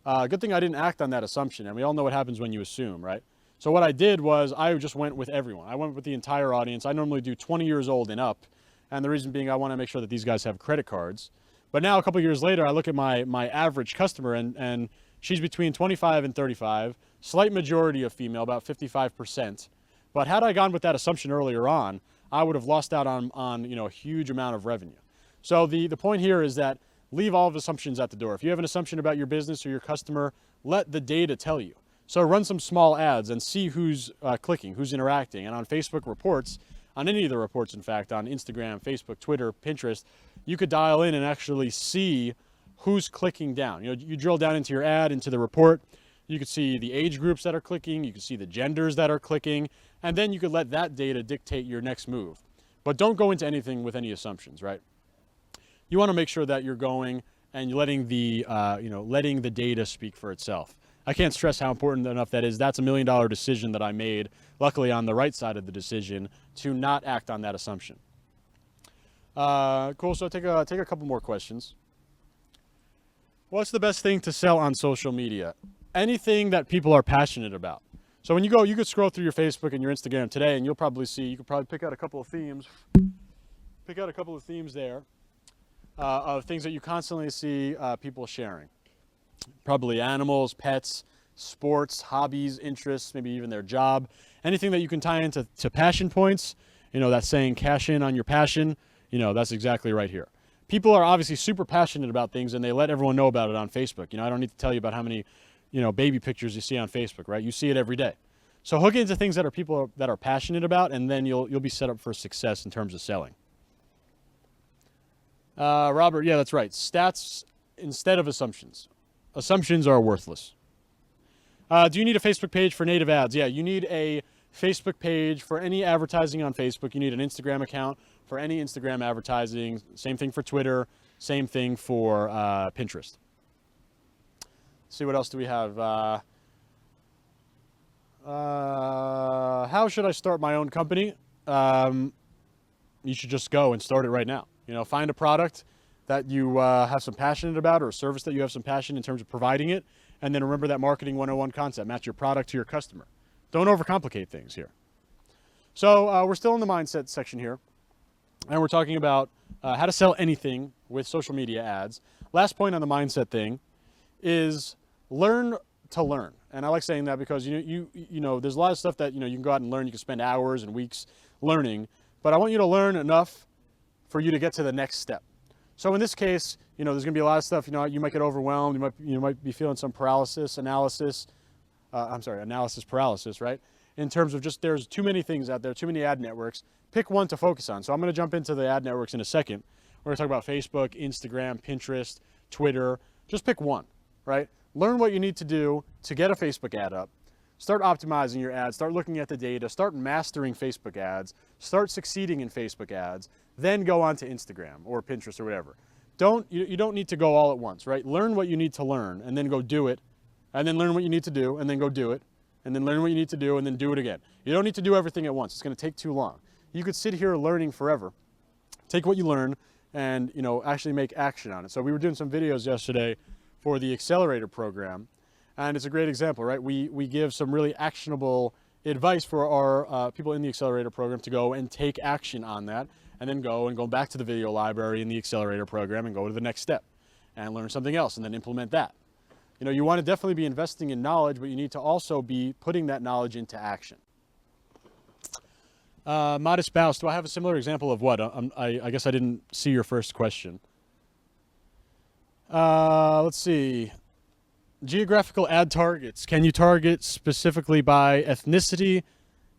Good thing I didn't act on that assumption, and we all know what happens when you assume, right? So what I did was I just went with everyone. I went with the entire audience. I normally do 20 years old and up, and the reason being I want to make sure that these guys have credit cards. But now a couple years later, I look at my average customer, and she's between 25 and 35, slight majority of female, about 55%. But had I gone with that assumption earlier on, I would have lost out on a huge amount of revenue. So the point here is that leave all of assumptions at the door. If you have an assumption about your business or your customer, let the data tell you. So run some small ads and see who's clicking, who's interacting. And on Facebook reports, on any of the reports, in fact, on Instagram, Facebook, Twitter, Pinterest, you could dial in and actually see who's clicking down. You drill down into your ad, into the report. You could see the age groups that are clicking. You could see the genders that are clicking. And then you could let that data dictate your next move. But don't go into anything with any assumptions, right? You want to make sure that you're going and letting the data speak for itself. I can't stress how important enough that is. That's $1 million decision that I made, luckily on the right side of the decision, to not act on that assumption. Cool. So take a couple more questions. What's the best thing to sell on social media? Anything that people are passionate about. So when you could scroll through your Facebook and your Instagram today, and you'll probably see, you could probably pick out a couple of themes. Pick out a couple of themes there of things that you constantly see people sharing. Probably animals, pets, sports, hobbies, interests, maybe even their job. Anything that you can tie into passion points. That saying, cash in on your passion. That's exactly right here. People are obviously super passionate about things, and they let everyone know about it on Facebook. I don't need to tell you about how many baby pictures you see on Facebook, right? You see it every day. So hook into things that people that are passionate about, and then you'll be set up for success in terms of selling. Robert, yeah, that's right. Stats instead of assumptions. Assumptions are worthless. Do you need a Facebook page for native ads? Yeah, you need a Facebook page for any advertising on Facebook. You need an Instagram account for any Instagram advertising. Same thing for Twitter. Same thing for Pinterest. Let's see, what else do we have? How should I start my own company? You should just go and start it right now. Find a product that you have some passion about, or a service that you have some passion in terms of providing it. And then remember that marketing 101 concept. Match your product to your customer. Don't overcomplicate things here. So we're still in the mindset section here. And we're talking about how to sell anything with social media ads. Last point on the mindset thing is learn to learn. And I like saying that because there's a lot of stuff that you can go out and learn. You can spend hours and weeks learning, but I want you to learn enough for you to get to the next step. So in this case, there's going to be a lot of stuff. You might get overwhelmed. You might be feeling some analysis paralysis, right? In terms of just there's too many things out there, too many ad networks. Pick one to focus on. So I'm going to jump into the ad networks in a second. We're going to talk about Facebook, Instagram, Pinterest, Twitter. Just pick one, right? Learn what you need to do to get a Facebook ad up. Start optimizing your ads. Start looking at the data. Start mastering Facebook ads. Start succeeding in Facebook ads. Then go on to Instagram or Pinterest or whatever. You don't need to go all at once, right? Learn what you need to learn and then go do it. And then learn what you need to do and then go do it. And then learn what you need to do and then do it again. You don't need to do everything at once. It's going to take too long. You could sit here learning forever. Take what you learn and actually make action on it. So we were doing some videos yesterday for the accelerator program, and it's a great example, right? We give some really actionable advice for our people in the accelerator program to go and take action on that, and then go back to the video library in the accelerator program and go to the next step and learn something else and then implement that. You want to definitely be investing in knowledge, but you need to also be putting that knowledge into action. Modest spouse, do I have a similar example of what? I guess I didn't see your first question. Let's see. Geographical ad targets. Can you target specifically by ethnicity?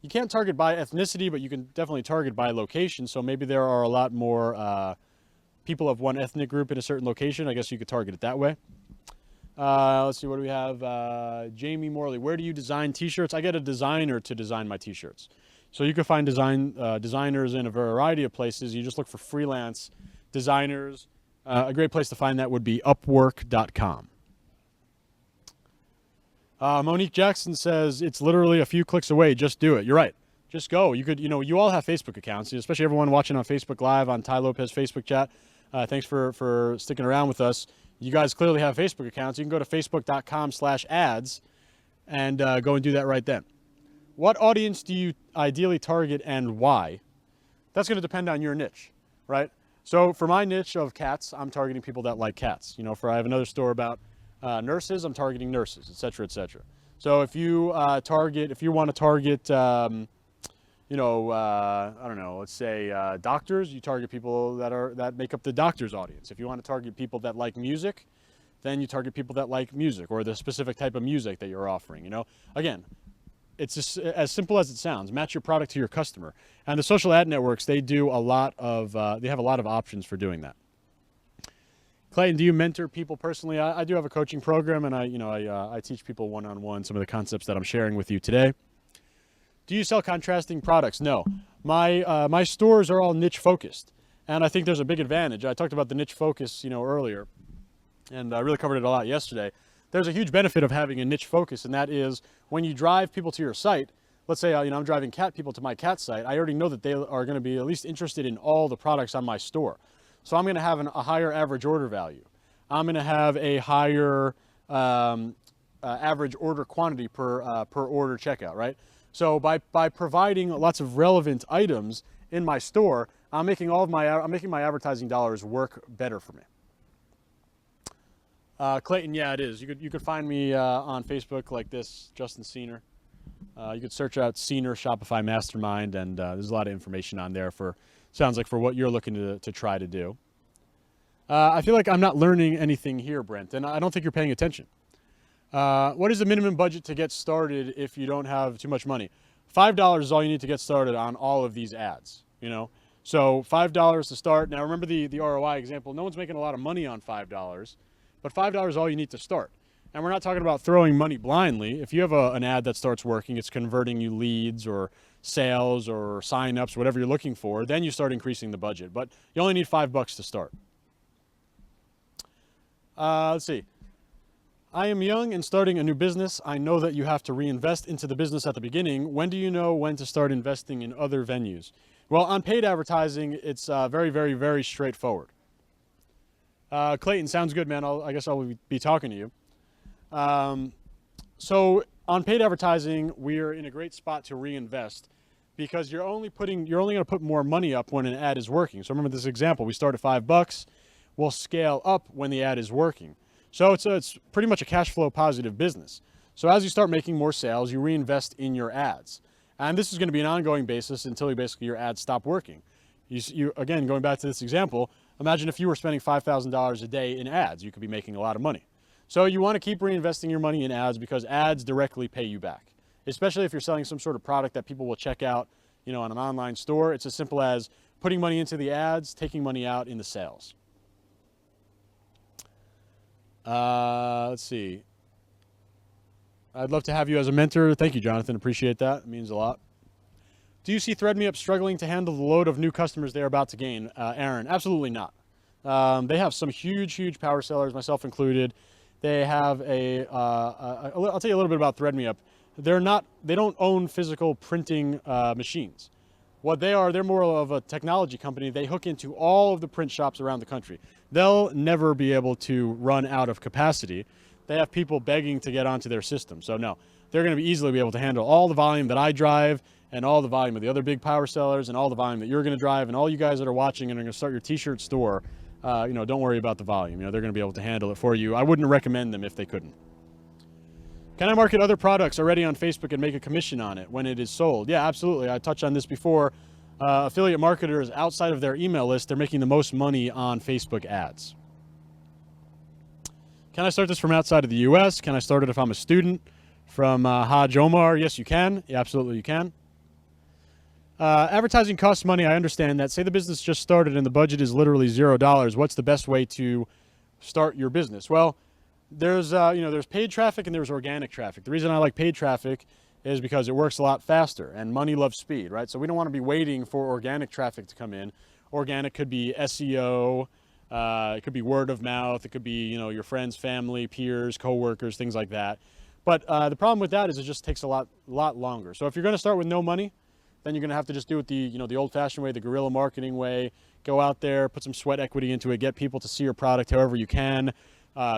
You can't target by ethnicity, but you can definitely target by location. So maybe there are a lot more people of one ethnic group in a certain location. I guess you could target it that way. Let's see, what do we have? Jamie Morley, where do you design t-shirts? I get a designer to design my t-shirts. So you can find designers in a variety of places. You just look for freelance designers. A great place to find that would be upwork.com. Monique Jackson says, it's literally a few clicks away. Just do it. You're right. Just go. You could, you all have Facebook accounts, especially everyone watching on Facebook Live on Tai Lopez Facebook chat. Thanks for sticking around with us. You guys clearly have Facebook accounts. You can go to facebook.com/ads and go and do that right then. What audience do you ideally target and why? That's going to depend on your niche, right? So for my niche of cats, I'm targeting people that like cats. I have another store about nurses, I'm targeting nurses, et cetera, et cetera. So if you want to target I don't know, let's say doctors, you target people that make up the doctor's audience. If you want to target people that like music, then you target people that like music or the specific type of music that you're offering. Again, it's just as simple as it sounds. Match your product to your customer. And the social ad networks, they have a lot of options for doing that. Clayton, do you mentor people personally? I do have a coaching program, and I teach people one-on-one some of the concepts that I'm sharing with you today. Do you sell contrasting products? No. My stores are all niche focused, and I think there's a big advantage. I talked about the niche focus, earlier, and I really covered it a lot yesterday. There's a huge benefit of having a niche focus, and that is when you drive people to your site. Let's say I'm driving cat people to my cat site. I already know that they are going to be at least interested in all the products on my store. So I'm going to have a higher average order value. I'm going to have a higher average order quantity per order checkout, right? So by providing lots of relevant items in my store, I'm making my advertising dollars work better for me. Clayton, yeah, it is. You could find me on Facebook like this, Justin Cener. You could search out Cener Shopify Mastermind, and there's a lot of information on there for what you're looking to try to do. I feel like I'm not learning anything here, Brent, and I don't think you're paying attention. What is the minimum budget to get started if you don't have too much money? $5 is all you need to get started on all of these ads, So $5 to start. Now remember the ROI example. No one's making a lot of money on $5, but $5 is all you need to start. And we're not talking about throwing money blindly. If you have an ad that starts working, it's converting you leads or sales or sign-ups, whatever you're looking for, then you start increasing the budget. But you only need $5 to start. Let's see. I am young and starting a new business. I know that you have to reinvest into the business at the beginning. When do you know when to start investing in other venues? Well, on paid advertising, it's very, very, very straightforward. Clayton, sounds good, man. I guess I'll be talking to you. So on paid advertising, we're in a great spot to reinvest because you're only going to put more money up when an ad is working. So remember this example, we start at $5, we'll scale up when the ad is working. So it's pretty much a cash flow positive business. So as you start making more sales, you reinvest in your ads. And this is going to be an ongoing basis until your ads stop working. You again, going back to this example, imagine if you were spending $5,000 a day in ads, you could be making a lot of money. So you want to keep reinvesting your money in ads because ads directly pay you back, especially if you're selling some sort of product that people will check out, on an online store. It's as simple as putting money into the ads, taking money out in the sales. Let's see. I'd love to have you as a mentor. Thank you, Jonathan. Appreciate that. It means a lot. Do you see ThreadMeUp struggling to handle the load of new customers they're about to gain? Aaron, absolutely not. They have some huge power sellers, myself included. They have I'll tell you a little bit about ThreadMeUp. They don't own physical printing machines. What they are, they're more of a technology company. They hook into all of the print shops around the country. They'll never be able to run out of capacity. They have people begging to get onto their system. So no, they're going to easily be able to handle all the volume that I drive and all the volume of the other big power sellers and all the volume that you're going to drive and all you guys that are watching and are going to start your t-shirt store. Don't worry about the volume. They're going to be able to handle it for you. I wouldn't recommend them if they couldn't. Can I market other products already on Facebook and make a commission on it when it is sold? Yeah, absolutely. I touched on this before. Affiliate marketers outside of their email list, they're making the most money on Facebook ads. Can I start this from outside of the U.S.? Can I start it if I'm a student? From Haj Omar, yes, you can. Yeah, absolutely, you can. Advertising costs money. I understand that. Say the business just started and the budget is literally $0. What's the best way to start your business? Well, there's paid traffic and there's organic traffic. The reason I like paid traffic is because it works a lot faster and money loves speed, right? So we don't want to be waiting for organic traffic to come in. Organic could be SEO, it could be word of mouth, it could be, your friends, family, peers, coworkers, things like that. But the problem with that is it just takes a lot longer. So if you're going to start with no money, then you're going to have to just do it the old-fashioned way, the guerrilla marketing way. Go out there, put some sweat equity into it, get people to see your product however you can,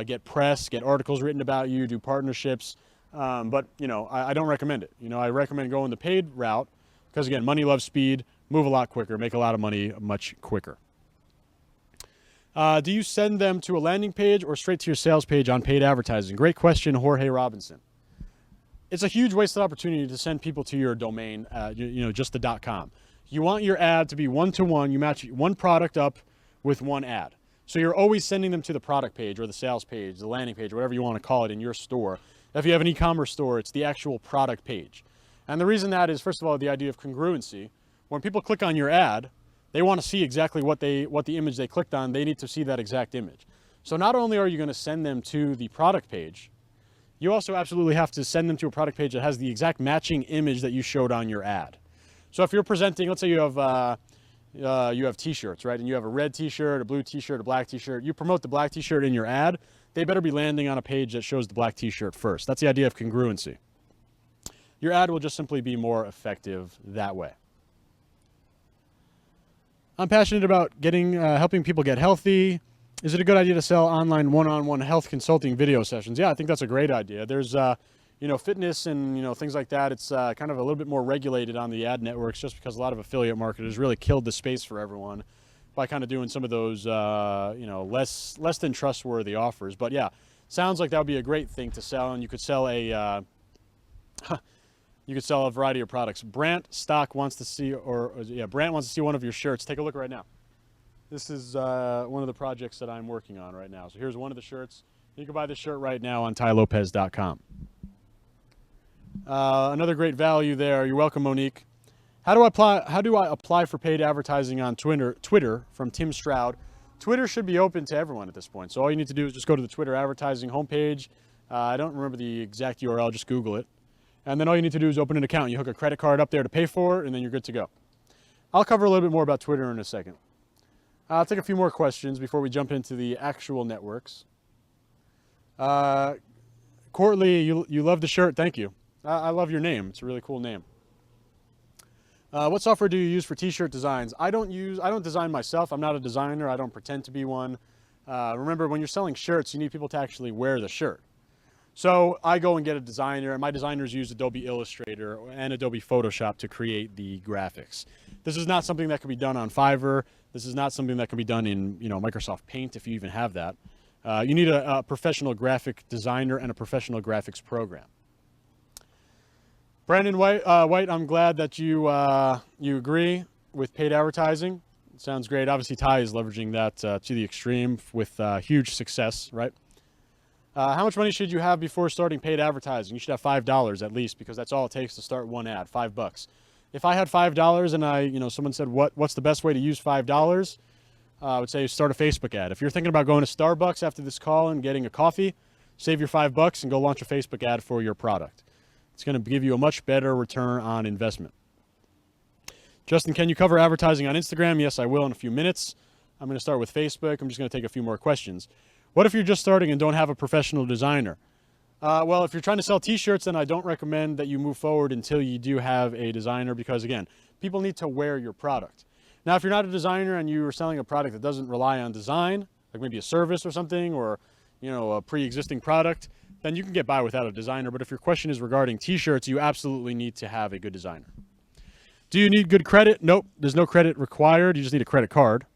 get press, get articles written about you, do partnerships. But I don't recommend it. I recommend going the paid route because, again, money loves speed, move a lot quicker, make a lot of money much quicker. Do you send them to a landing page or straight to your sales page on paid advertising? Great question, Jorge Robinson. it's a huge wasted opportunity to send people to your domain, just the .com. You want your ad to be one-to-one. You match one product up with one ad. So you're always sending them to the product page or the sales page, the landing page, whatever you want to call it in your store. If you have an e-commerce store, it's the actual product page. And the reason that is, first of all, the idea of congruency. When people click on your ad, they want to see exactly what the image they clicked on. They need to see that exact image. So not only are you going to send them to the product page, you also absolutely have to send them to a product page that has the exact matching image that you showed on your ad. So if you're presenting, let's say you have t-shirts, right? And you have a red t-shirt, a blue t-shirt, a black t-shirt. You promote the black t-shirt in your ad, they better be landing on a page that shows the black t-shirt first. That's the idea of congruency. Your ad will just simply be more effective that way. I'm passionate about helping people get healthy. Is it a good idea to sell online one-on-one health consulting video sessions? Yeah, I think that's a great idea. There's fitness and things like that. It's kind of a little bit more regulated on the ad networks, just because a lot of affiliate marketers really killed the space for everyone by kind of doing some of those less than trustworthy offers. But yeah, sounds like that would be a great thing to sell, and you could sell a variety of products. Brant wants to see one of your shirts. Take a look right now. This is one of the projects that I'm working on right now. So here's one of the shirts. You can buy this shirt right now on tailopez.com. Another great value there. You're welcome, Monique. How do I apply for paid advertising on Twitter from Tim Stroud? Twitter should be open to everyone at this point. So all you need to do is just go to the Twitter advertising homepage. I don't remember the exact URL. Just Google it. And then all you need to do is open an account. You hook a credit card up there to pay for it, and then you're good to go. I'll cover a little bit more about Twitter in a second. I'll take a few more questions before we jump into the actual networks. Courtly, you love the shirt. Thank you. I love your name. It's a really cool name. What software do you use for t-shirt designs? I don't design myself. I'm not a designer. I don't pretend to be one. Remember, when you're selling shirts, you need people to actually wear the shirt. So I go and get a designer, and my designers use Adobe Illustrator and Adobe Photoshop to create the graphics. This is not something that can be done on Fiverr. This is not something that can be done in Microsoft Paint, if you even have that. You need a professional graphic designer and a professional graphics program. Brandon White, I'm glad that you agree with paid advertising. It sounds great. Obviously, Tai is leveraging that to the extreme with huge success, right? How much money should you have before starting paid advertising? You should have $5 at least, because that's all it takes to start one ad, $5. If I had $5 and someone said, what's the best way to use $5? I would say start a Facebook ad. If you're thinking about going to Starbucks after this call and getting a coffee, save your $5 and go launch a Facebook ad for your product. It's going to give you a much better return on investment. Justin, can you cover advertising on Instagram? Yes, I will in a few minutes. I'm going to start with Facebook. I'm just going to take a few more questions. What if you're just starting and don't have a professional designer? Well, if you're trying to sell t-shirts, then I don't recommend that you move forward until you do have a designer, because again, people need to wear your product. Now, if you're not a designer and you are selling a product that doesn't rely on design, like maybe a service or something, or a pre-existing product, then you can get by without a designer. But if your question is regarding t-shirts, you absolutely need to have a good designer. Do you need good credit? Nope, there's no credit required. You just need a credit card.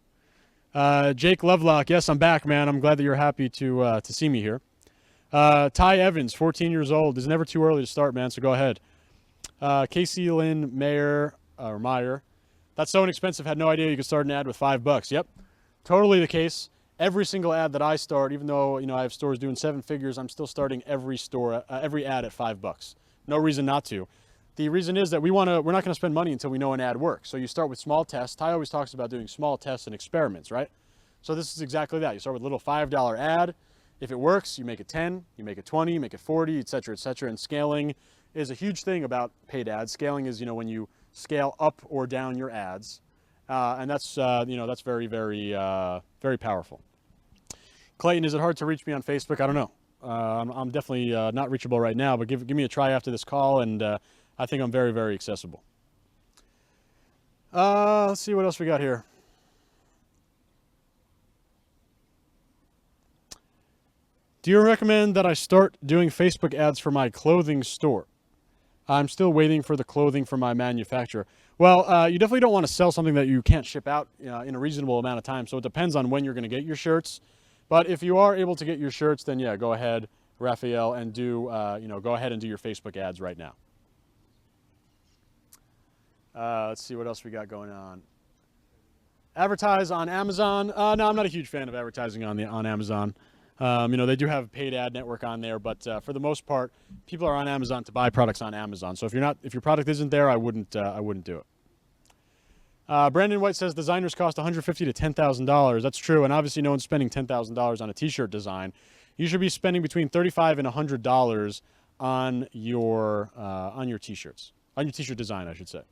Jake Lovelock, yes, I'm back, man. I'm glad that you're happy to see me here. Ty Evans, 14 years old. It's never too early to start, man, so go ahead. Casey Lynn Meyer, that's so inexpensive. Had no idea you could start an ad with $5. Yep, totally the case. Every single ad that I start, even though I have stores doing 7 figures, I'm still starting every ad at $5. No reason not to. The reason is that we're not going to spend money until we know an ad works. So you start with small tests. Ty always talks about doing small tests and experiments, right? So this is exactly that. You start with a little $5 ad. If it works, you make it 10, you make it 20, you make it 40, et cetera, et cetera. And scaling is a huge thing about paid ads. Scaling is, when you scale up or down your ads. And that's very, very, very powerful. Clayton, is it hard to reach me on Facebook? I don't know. I'm definitely not reachable right now, but give me a try after this call, and I think I'm very, very accessible. Let's see what else we got here. Do you recommend that I start doing Facebook ads for my clothing store? I'm still waiting for the clothing from my manufacturer. Well, you definitely don't want to sell something that you can't ship out in a reasonable amount of time. So it depends on when you're going to get your shirts. But if you are able to get your shirts, then yeah, go ahead. Raphael, and do go ahead and do your Facebook ads right now. Let's see what else we got going on. Advertise on Amazon. No, I'm not a huge fan of advertising on Amazon. They do have a paid ad network on there, but for the most part, people are on Amazon to buy products on Amazon. So if your product isn't there, I wouldn't do it. Brandon White says designers cost $150 to $10,000. That's true, and obviously no one's spending $10,000 on a T-shirt design. You should be spending between $35 and $100 on your T-shirts, on your T-shirt design, I should say.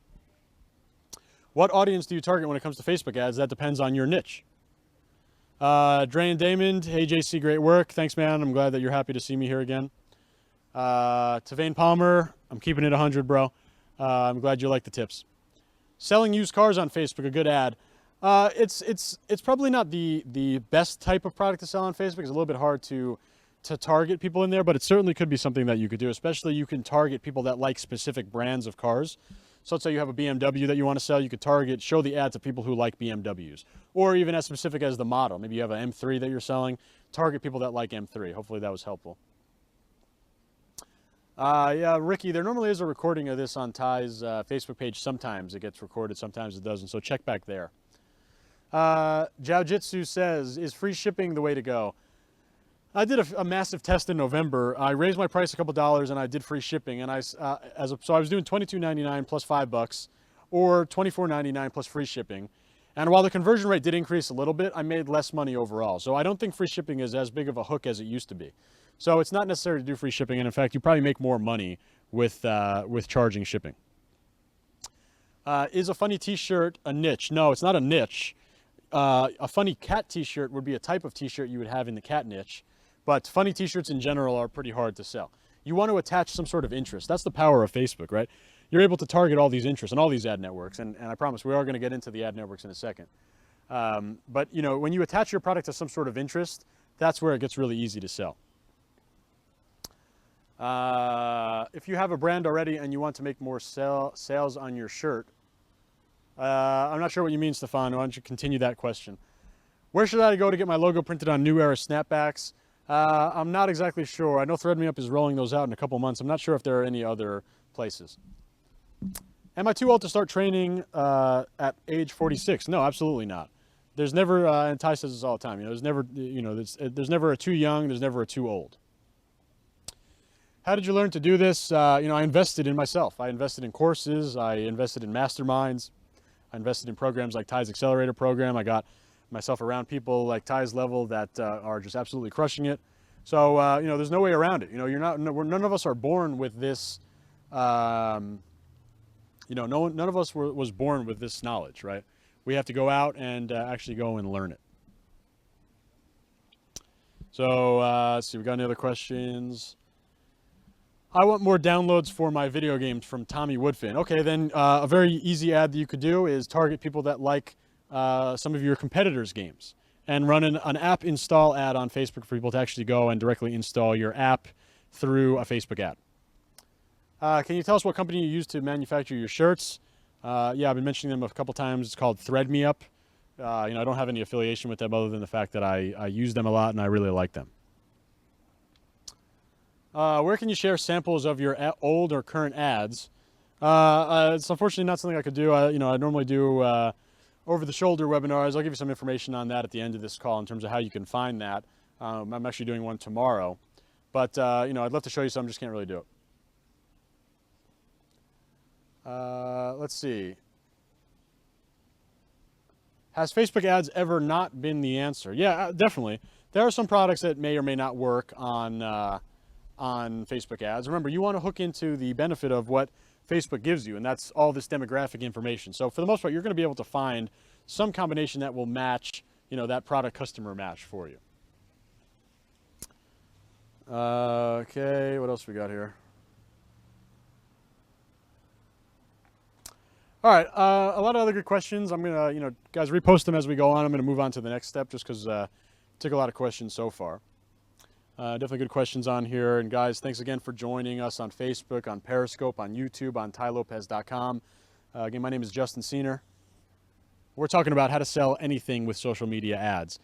What audience do you target when it comes to Facebook ads? That depends on your niche. Dre and Damon, hey JC, great work. Thanks, man. I'm glad that you're happy to see me here again. Tavane Palmer, I'm keeping it 100, bro. I'm glad you like the tips. Selling used cars on Facebook, a good ad. It's probably not the best type of product to sell on Facebook. It's a little bit hard to target people in there, but it certainly could be something that you could do. Especially you can target people that like specific brands of cars. So let's say you have a BMW that you want to sell, you could show the ad to people who like BMWs, or even as specific as the model. Maybe you have an M3 that you're selling, target people that like M3. Hopefully that was helpful. Yeah, Ricky, there normally is a recording of this on Tai's Facebook page. Sometimes it gets recorded, sometimes it doesn't, so check back there. Jiu-Jitsu says, is free shipping the way to go? I did a massive test in November. I raised my price a couple dollars and I did free shipping. And so I was doing $22.99 plus $5, or $24.99 plus free shipping. And while the conversion rate did increase a little bit, I made less money overall. So I don't think free shipping is as big of a hook as it used to be. So it's not necessary to do free shipping. And in fact, you probably make more money with charging shipping. Is a funny t-shirt a niche? No, it's not a niche. A funny cat t-shirt would be a type of t-shirt you would have in the cat niche. But funny t-shirts in general are pretty hard to sell. You want to attach some sort of interest. That's the power of Facebook, right? You're able to target all these interests and all these ad networks. And I promise we are going to get into the ad networks in a second. But when you attach your product to some sort of interest, that's where it gets really easy to sell. If you have a brand already and you want to make more sales on your shirt, I'm not sure what you mean, Stefan. Why don't you continue that question? Where should I go to get my logo printed on New Era snapbacks? I'm not exactly sure. I know ThreadMeUp is rolling those out in a couple months. I'm not sure if there are any other places. Am I too old to start training at age 46? No, absolutely not. There's never, and Ty says this all the time, there's never a too young, there's never a too old. How did you learn to do this? I invested in myself. I invested in courses. I invested in masterminds. I invested in programs like Ty's Accelerator program. I got myself around people like Ty's level that are just absolutely crushing it. So, there's no way around it. None of us are born with this, none of us was born with this knowledge, right? We have to go out and actually go and learn it. So, let's see, we got any other questions? I want more downloads for my video games from Tommy Woodfin. Okay, then a very easy ad that you could do is target people that like some of your competitors' games and run an app install ad on Facebook for people to actually go and directly install your app through a Facebook ad. Can you tell us what company you use to manufacture your shirts? Yeah, I've been mentioning them a couple times. It's called ThreadMeUp. I don't have any affiliation with them other than the fact that I use them a lot and I really like them. Where can you share samples of your old or current ads? It's unfortunately not something I could do. I normally do over-the-shoulder webinars. I'll give you some information on that at the end of this call in terms of how you can find that. I'm actually doing one tomorrow. But, I'd love to show you some, just can't really do it. Let's see. Has Facebook ads ever not been the answer? Yeah, definitely. There are some products that may or may not work on Facebook ads. Remember, you want to hook into the benefit of what Facebook gives you, and that's all this demographic information. So for the most part, you're going to be able to find some combination that will match, that product customer match for you. Okay, what else we got here? All right, a lot of other good questions. I'm going to, guys, repost them as we go on. I'm going to move on to the next step just because took a lot of questions so far. Definitely good questions on here. And guys, thanks again for joining us on Facebook, on Periscope, on YouTube, on TaiLopez.com. Again, my name is Justin Cener. We're talking about how to sell anything with social media ads.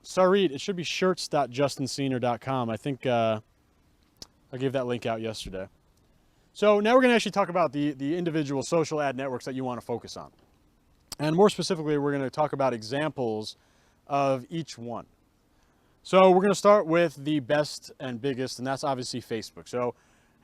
Sarit, it should be shirts.justincener.com. I think I gave that link out yesterday. So now we're going to actually talk about the individual social ad networks that you want to focus on. And more specifically, we're going to talk about examples of each one. So we're going to start with the best and biggest, and that's obviously Facebook. So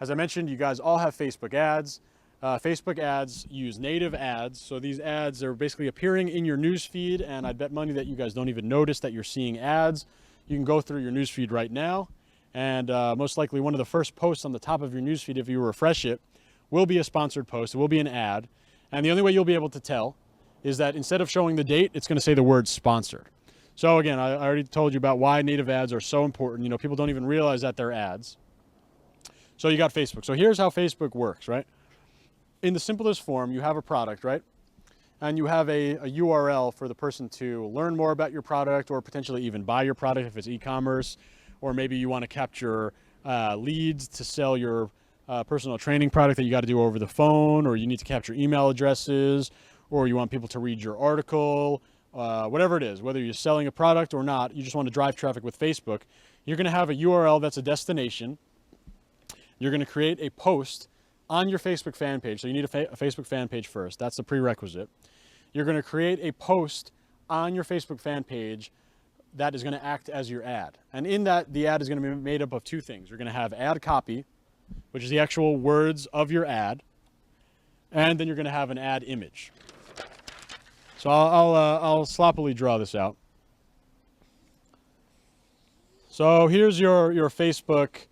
as I mentioned, you guys all have Facebook ads. Facebook ads use native ads. So these ads are basically appearing in your news feed, and I bet money that you guys don't even notice that you're seeing ads. You can go through your news feed right now, and most likely one of the first posts on the top of your news feed, if you refresh it, will be a sponsored post. It will be an ad. And the only way you'll be able to tell is that instead of showing the date, it's going to say the word sponsored. So again, I already told you about why native ads are so important. You know, people don't even realize that they're ads. So you got Facebook. So here's how Facebook works, right? In the simplest form, you have a product, right? And you have a URL for the person to learn more about your product or potentially even buy your product if it's e-commerce, or maybe you want to capture leads to sell your personal training product that you got to do over the phone, or you need to capture email addresses, or you want people to read your article, whatever it is, whether you're selling a product or not, you just want to drive traffic with Facebook. You're going to have a URL that's a destination. You're going to create a post on your Facebook fan page. So you need a Facebook fan page first. That's the prerequisite. You're going to create a post on your Facebook fan page that is going to act as your ad. And in that, the ad is going to be made up of two things. You're going to have ad copy, which is the actual words of your ad, and then you're going to have an ad image. So I'll sloppily draw this out. So here's your Facebook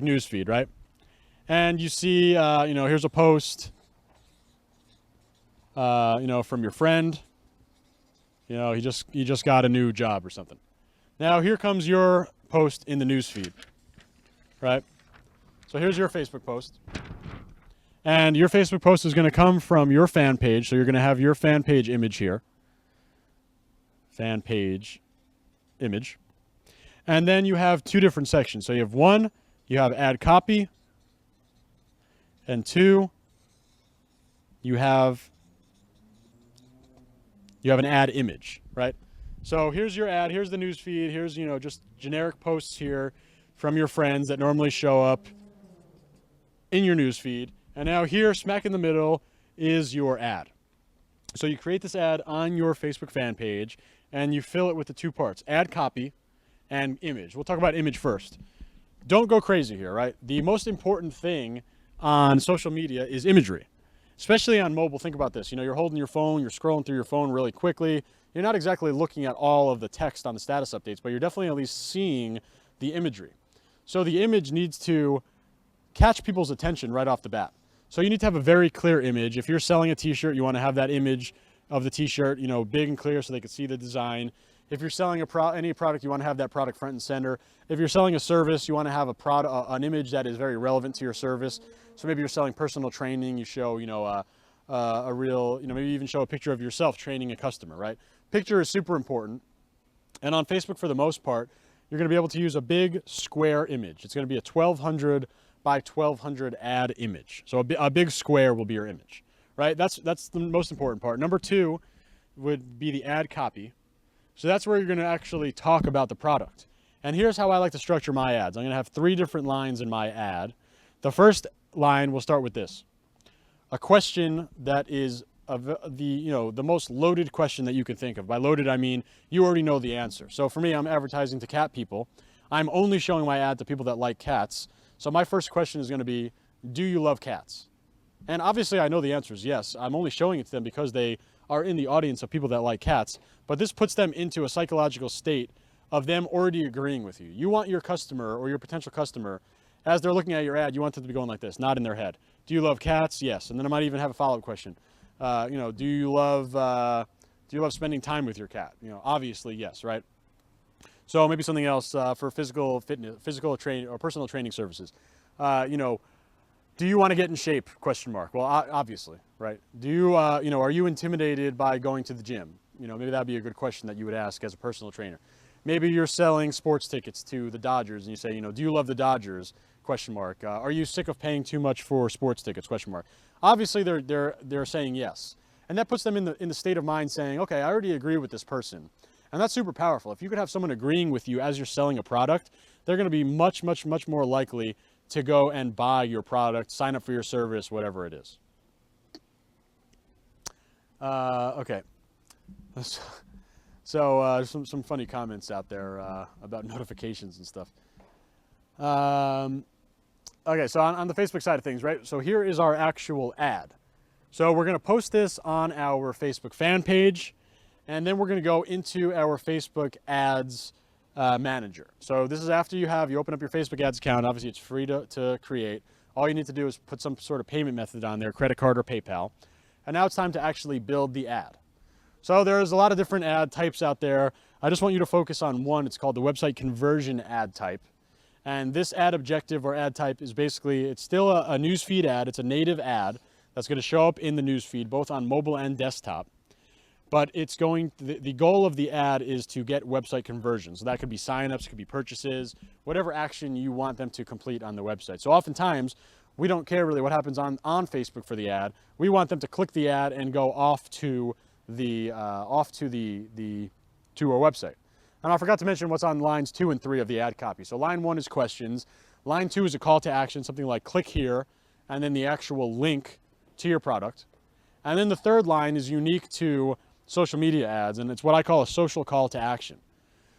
news feed, right? And you see, here's a post, from your friend. You know, he just got a new job or something. Now here comes your post in the news feed, right? So here's your Facebook post. And your Facebook post is going to come from your fan page. So you're going to have your fan page image here. Fan page image. And then you have two different sections. So you have one, you have ad copy. And two, you have an ad image, right? So here's your ad, here's the news feed, here's, just generic posts here from your friends that normally show up in your news feed. And now here, smack in the middle, is your ad. So you create this ad on your Facebook fan page, and you fill it with the two parts, ad copy and image. We'll talk about image first. Don't go crazy here, right? The most important thing on social media is imagery, especially on mobile. Think about this. You're holding your phone, you're scrolling through your phone really quickly. You're not exactly looking at all of the text on the status updates, but you're definitely at least seeing the imagery. So the image needs to catch people's attention right off the bat. So you need to have a very clear image. If you're selling a t-shirt, you want to have that image of the t-shirt, big and clear so they can see the design. If you're selling any product, you want to have that product front and center. If you're selling a service, you want to have an image that is very relevant to your service. So maybe you're selling personal training, you show, a real, maybe even show a picture of yourself training a customer, right? Picture is super important. And on Facebook, for the most part, you're going to be able to use a big square image. It's going to be a 1200 by 1200 ad image. So a big square will be your image, right? That's the most important part. Number two would be the ad copy. So that's where you're going to actually talk about the product. And here's how I like to structure my ads. I'm going to have 3 different lines in my ad. The first line will start with this: a question that is the most loaded question that you can think of. By loaded, I mean you already know the answer. So for me, I'm advertising to cat people. I'm only showing my ad to people that like cats. So my first question is going to be, do you love cats? And obviously I know the answer is yes. I'm only showing it to them because they are in the audience of people that like cats. But this puts them into a psychological state of them already agreeing with you. You want your customer or your potential customer, as they're looking at your ad, you want them to be going like this, not in their head. Do you love cats? Yes. And then I might even have a follow-up question. Do you love spending time with your cat? Obviously yes, right? So maybe something else for physical fitness, physical training or personal training services. Do you want to get in shape? Question mark. Well, obviously, right? Do you, are you intimidated by going to the gym? Maybe that'd be a good question that you would ask as a personal trainer. Maybe you're selling sports tickets to the Dodgers and you say, do you love the Dodgers? Question mark. Are you sick of paying too much for sports tickets? Question mark. Obviously, they're saying yes, and that puts them in the state of mind saying, okay, I already agree with this person. And that's super powerful. If you could have someone agreeing with you as you're selling a product, they're going to be much, much, much more likely to go and buy your product, sign up for your service, whatever it is. Okay. So some funny comments out there about notifications and stuff. Okay, so on the Facebook side of things, right? So here is our actual ad. So we're going to post this on our Facebook fan page, and then we're going to go into our Facebook ads manager. So this is after you open up your Facebook ads account. Obviously, it's free to create. All you need to do is put some sort of payment method on there, credit card or PayPal. And now it's time to actually build the ad. So there's a lot of different ad types out there. I just want you to focus on one. It's called the website conversion ad type. And this ad objective or ad type is basically, it's still a newsfeed ad. It's a native ad that's going to show up in the newsfeed, both on mobile and desktop. But it's the goal of the ad is to get website conversions. So that could be signups, it could be purchases, whatever action you want them to complete on the website. So oftentimes, we don't care really what happens on Facebook for the ad. We want them to click the ad and go off to our website. And I forgot to mention what's on lines 2 and 3 of the ad copy. So line 1 is questions. Line 2 is a call to action, something like click here, and then the actual link to your product. And then the third line is unique to social media ads, and it's what I call a social call to action.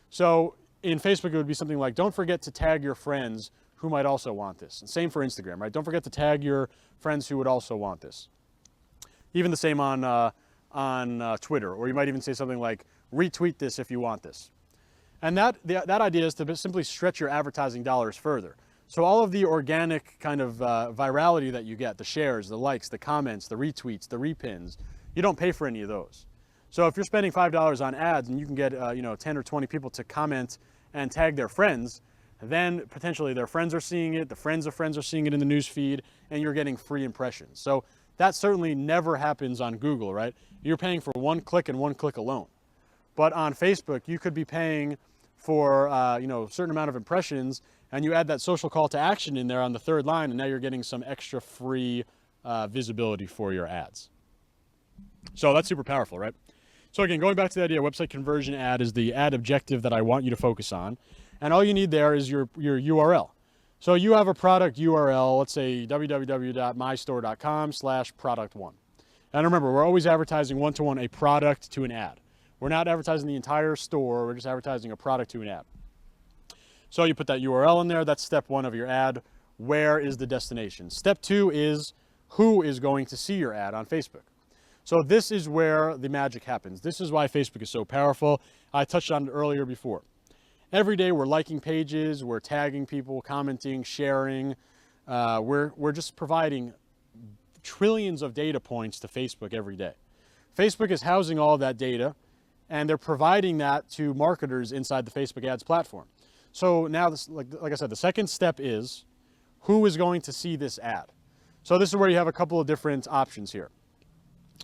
So in Facebook, it would be something like, don't forget to tag your friends who might also want this. And same for Instagram, right? Don't forget to tag your friends who would also want this. Even the same on Twitter, or you might even say something like, retweet this if you want this. And that idea is to simply stretch your advertising dollars further. So all of the organic kind of virality that you get, the shares, the likes, the comments, the retweets, the repins, you don't pay for any of those. So if you're spending $5 on ads and you can get 10 or 20 people to comment and tag their friends, then potentially their friends are seeing it, the friends of friends are seeing it in the news feed, and you're getting free impressions. So that certainly never happens on Google, right? You're paying for one click and one click alone. But on Facebook, you could be paying for a certain amount of impressions, and you add that social call to action in there on the third line, and now you're getting some extra free visibility for your ads. So that's super powerful, right? So again, going back to the idea, website conversion ad is the ad objective that I want you to focus on. And all you need there is your URL. So you have a product URL, let's say www.mystore.com/product1. And remember, we're always advertising one-to-one a product to an ad. We're not advertising the entire store, we're just advertising a product to an ad. So you put that URL in there, that's step 1 of your ad. Where is the destination? Step 2 is who is going to see your ad on Facebook. So this is where the magic happens. This is why Facebook is so powerful. I touched on it earlier before. Every day we're liking pages, we're tagging people, commenting, sharing. We're just providing trillions of data points to Facebook every day. Facebook is housing all of that data, and they're providing that to marketers inside the Facebook ads platform. So now, like I said, the second step is who is going to see this ad. So this is where you have a couple of different options here.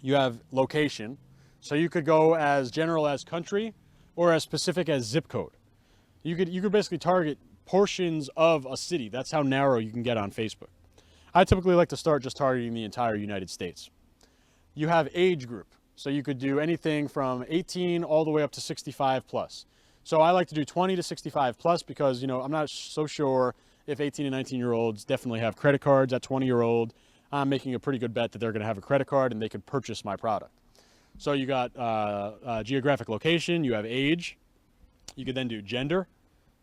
You have location. So you could go as general as country or as specific as zip code. You could basically target portions of a city. That's how narrow you can get on Facebook. I typically like to start just targeting the entire United States. You have age group. So you could do anything from 18 all the way up to 65 plus. So I like to do 20 to 65 plus because, I'm not so sure if 18 and 19-year-olds definitely have credit cards. At 20-year-old, I'm making a pretty good bet that they're going to have a credit card and they could purchase my product. So you got geographic location, you have age. You could then do gender.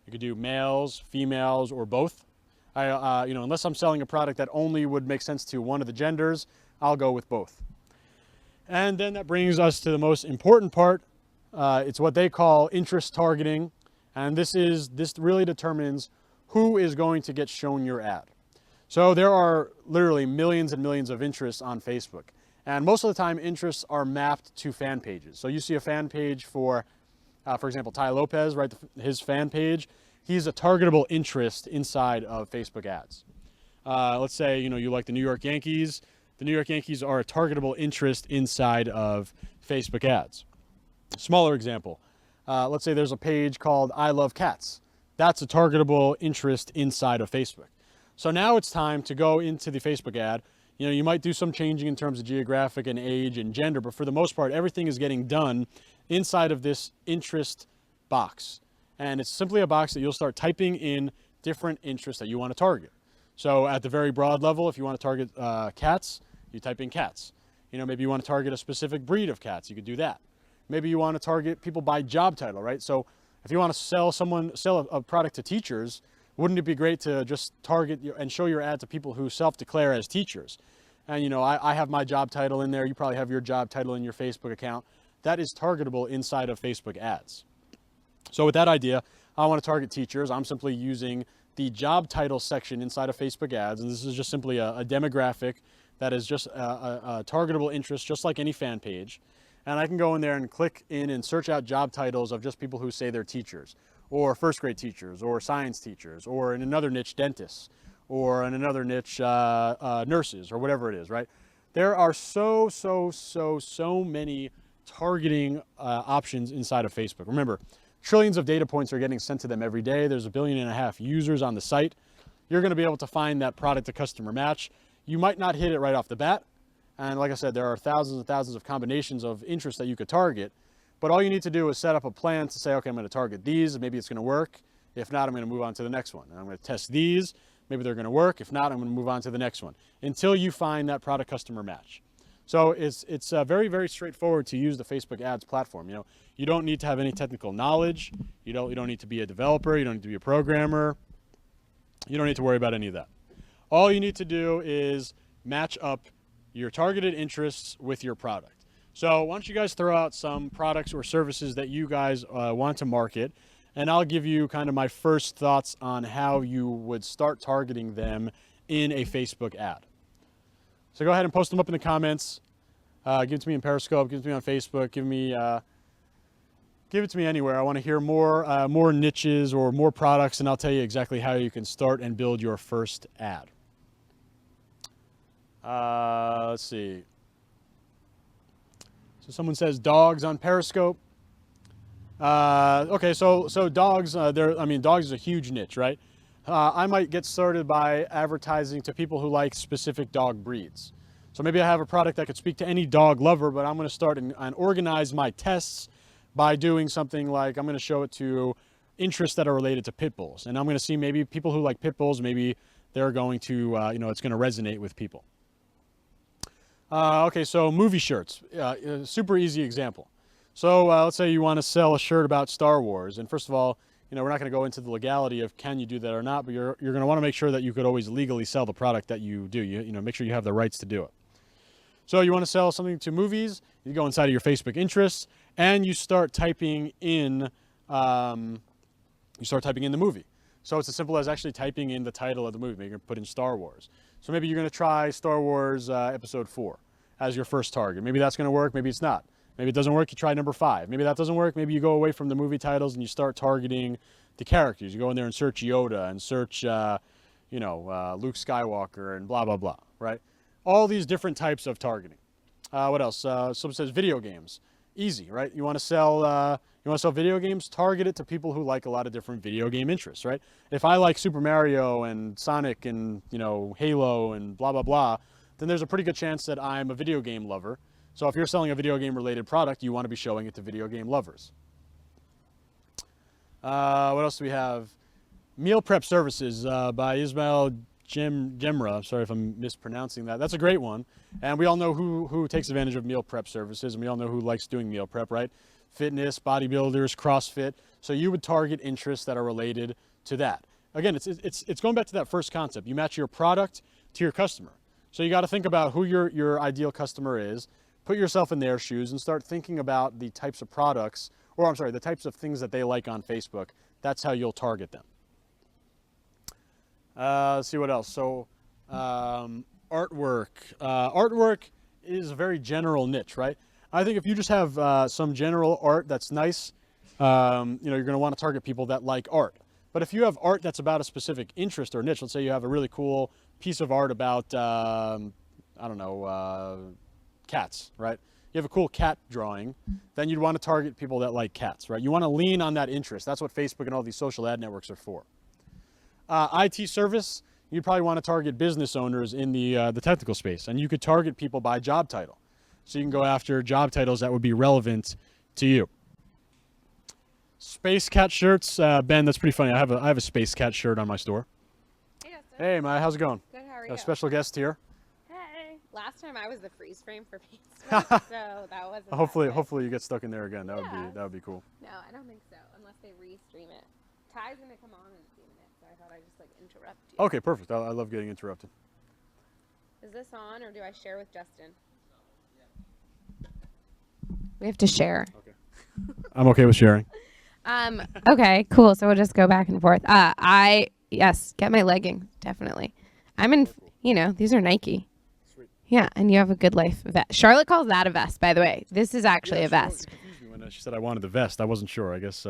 You could do males, females, or both. Unless I'm selling a product that only would make sense to one of the genders, I'll go with both. And then that brings us to the most important part. It's what they call interest targeting. And this really determines who is going to get shown your ad. So there are literally millions and millions of interests on Facebook. And most of the time, interests are mapped to fan pages. So you see a fan page for example, Tai Lopez, right? His fan page, he's a targetable interest inside of Facebook ads. Let's say, you like the New York Yankees. The New York Yankees are a targetable interest inside of Facebook ads. Smaller example, let's say there's a page called I Love Cats. That's a targetable interest inside of Facebook. So now it's time to go into the Facebook ad. You know, you might do some changing in terms of geographic and age and gender, but for the most part, everything is getting done inside of this interest box. And it's simply a box that you'll start typing in different interests that you want to target. So at the very broad level, if you want to target cats, you type in cats. You know, maybe you want to target a specific breed of cats, you could do that. Maybe you want to target people by job title, right? So if you want to sell a product to teachers, wouldn't it be great to just target and show your ad to people who self-declare as teachers? And you know, I have my job title in there. You probably have your job title in your Facebook account. That is targetable inside of Facebook ads. So with that idea, I want to target teachers. I'm simply using the job title section inside of Facebook ads. And this is just simply a demographic that is just a targetable interest, just like any fan page. And I can go in there and click in and search out job titles of just people who say they're teachers, or first grade teachers, or science teachers, or in another niche, dentists, or in another niche, nurses, or whatever it is, right? There are so many targeting options inside of Facebook. Remember, trillions of data points are getting sent to them every day. There's 1.5 billion users on the site. You're going to be able to find that product to customer match. You might not hit it right off the bat. And like I said, there are thousands and thousands of combinations of interests that you could target. But all you need to do is set up a plan to say, okay, I'm going to target these. Maybe it's going to work. If not, I'm going to move on to the next one. And I'm going to test these. Maybe they're going to work. If not, I'm going to move on to the next one until you find that product customer match. So it's very, very straightforward to use the Facebook ads platform. You know, you don't need to have any technical knowledge. You don't need to be a developer. You don't need to be a programmer. You don't need to worry about any of that. All you need to do is match up your targeted interests with your product. So why don't you guys throw out some products or services that you guys want to market, and I'll give you kind of my first thoughts on how you would start targeting them in a Facebook ad. So go ahead and post them up in the comments. Give it to me in Periscope, give it to me on Facebook, give it to me anywhere. I want to hear more niches or more products, and I'll tell you exactly how you can start and build your first ad. Let's see. So someone says dogs on Periscope. Okay, so dogs. Dogs is a huge niche, right? I might get started by advertising to people who like specific dog breeds. So maybe I have a product that could speak to any dog lover, but I'm going to start and organize my tests by doing something like I'm going to show it to interests that are related to pit bulls, and I'm going to see maybe people who like pit bulls. Maybe they're going to, it's going to resonate with people. Okay, so movie shirts, super easy example. So let's say you want to sell a shirt about Star Wars, and first of all, we're not going to go into the legality of can you do that or not, but you're going to want to make sure that you could always legally sell the product that you do. Make sure you have the rights to do it. So you want to sell something to movies, you go inside of your Facebook interests, and you start typing in the movie. So it's as simple as actually typing in the title of the movie. Maybe you're going to put in Star Wars. So maybe you're going to try Star Wars Episode 4 as your first target. Maybe that's going to work, maybe it's not. Maybe it doesn't work, you try number 5. Maybe that doesn't work, maybe you go away from the movie titles and you start targeting the characters. You go in there and search Yoda and search, Luke Skywalker and blah, blah, blah, right? All these different types of targeting. What else? Someone says video games. Easy, right? You want to sell video games? Target it to people who like a lot of different video game interests, right? If I like Super Mario and Sonic and, Halo and blah, blah, blah, then there's a pretty good chance that I'm a video game lover. So if you're selling a video game related product, you want to be showing it to video game lovers. What else do we have? Meal prep services by Ismail Gemra. I'm sorry if I'm mispronouncing that. That's a great one. And we all know who takes advantage of meal prep services, and we all know who likes doing meal prep, right? Fitness, bodybuilders, CrossFit. So you would target interests that are related to that. Again, it's going back to that first concept. You match your product to your customer. So you got to think about who your ideal customer is, put yourself in their shoes, and start thinking about the types of products, the types of things that they like on Facebook. That's how you'll target them. Let's see what else. So artwork. Artwork is a very general niche, right? I think if you just have some general art that's nice, you're going to want to target people that like art. But if you have art that's about a specific interest or niche, let's say you have a really cool piece of art about, cats, right? You have a cool cat drawing, then you'd want to target people that like cats, right? You want to lean on that interest. That's what Facebook and all these social ad networks are for. IT service, you'd probably want to target business owners in the technical space, and you could target people by job title. So you can go after job titles that would be relevant to you. Space Cat shirts, Ben. That's pretty funny. I have a Space Cat shirt on my store. Hey, Justin. Hey, Maya, how's it going? Good, how are Got you? a special guest here. Hey. Last time I was the freeze frame for Facebook, so that wasn't that good. Hopefully you get stuck in there again. That Yeah. would be cool. No, I don't think so, unless they restream it. Ty's going to come on in a few minutes, so I thought I'd just like interrupt you. Okay, perfect. I love getting interrupted. Is this on, or do I share with Justin? We have to share. Okay. I'm okay with sharing. Okay, cool. So we'll just go back and forth. Yes, get my leggings, definitely. I'm in, these are Nike. Sweet. Yeah, and you have a good life vest. Charlotte calls that a vest, by the way. This is actually a vest. It confused me when she said I wanted the vest. I wasn't sure. I guess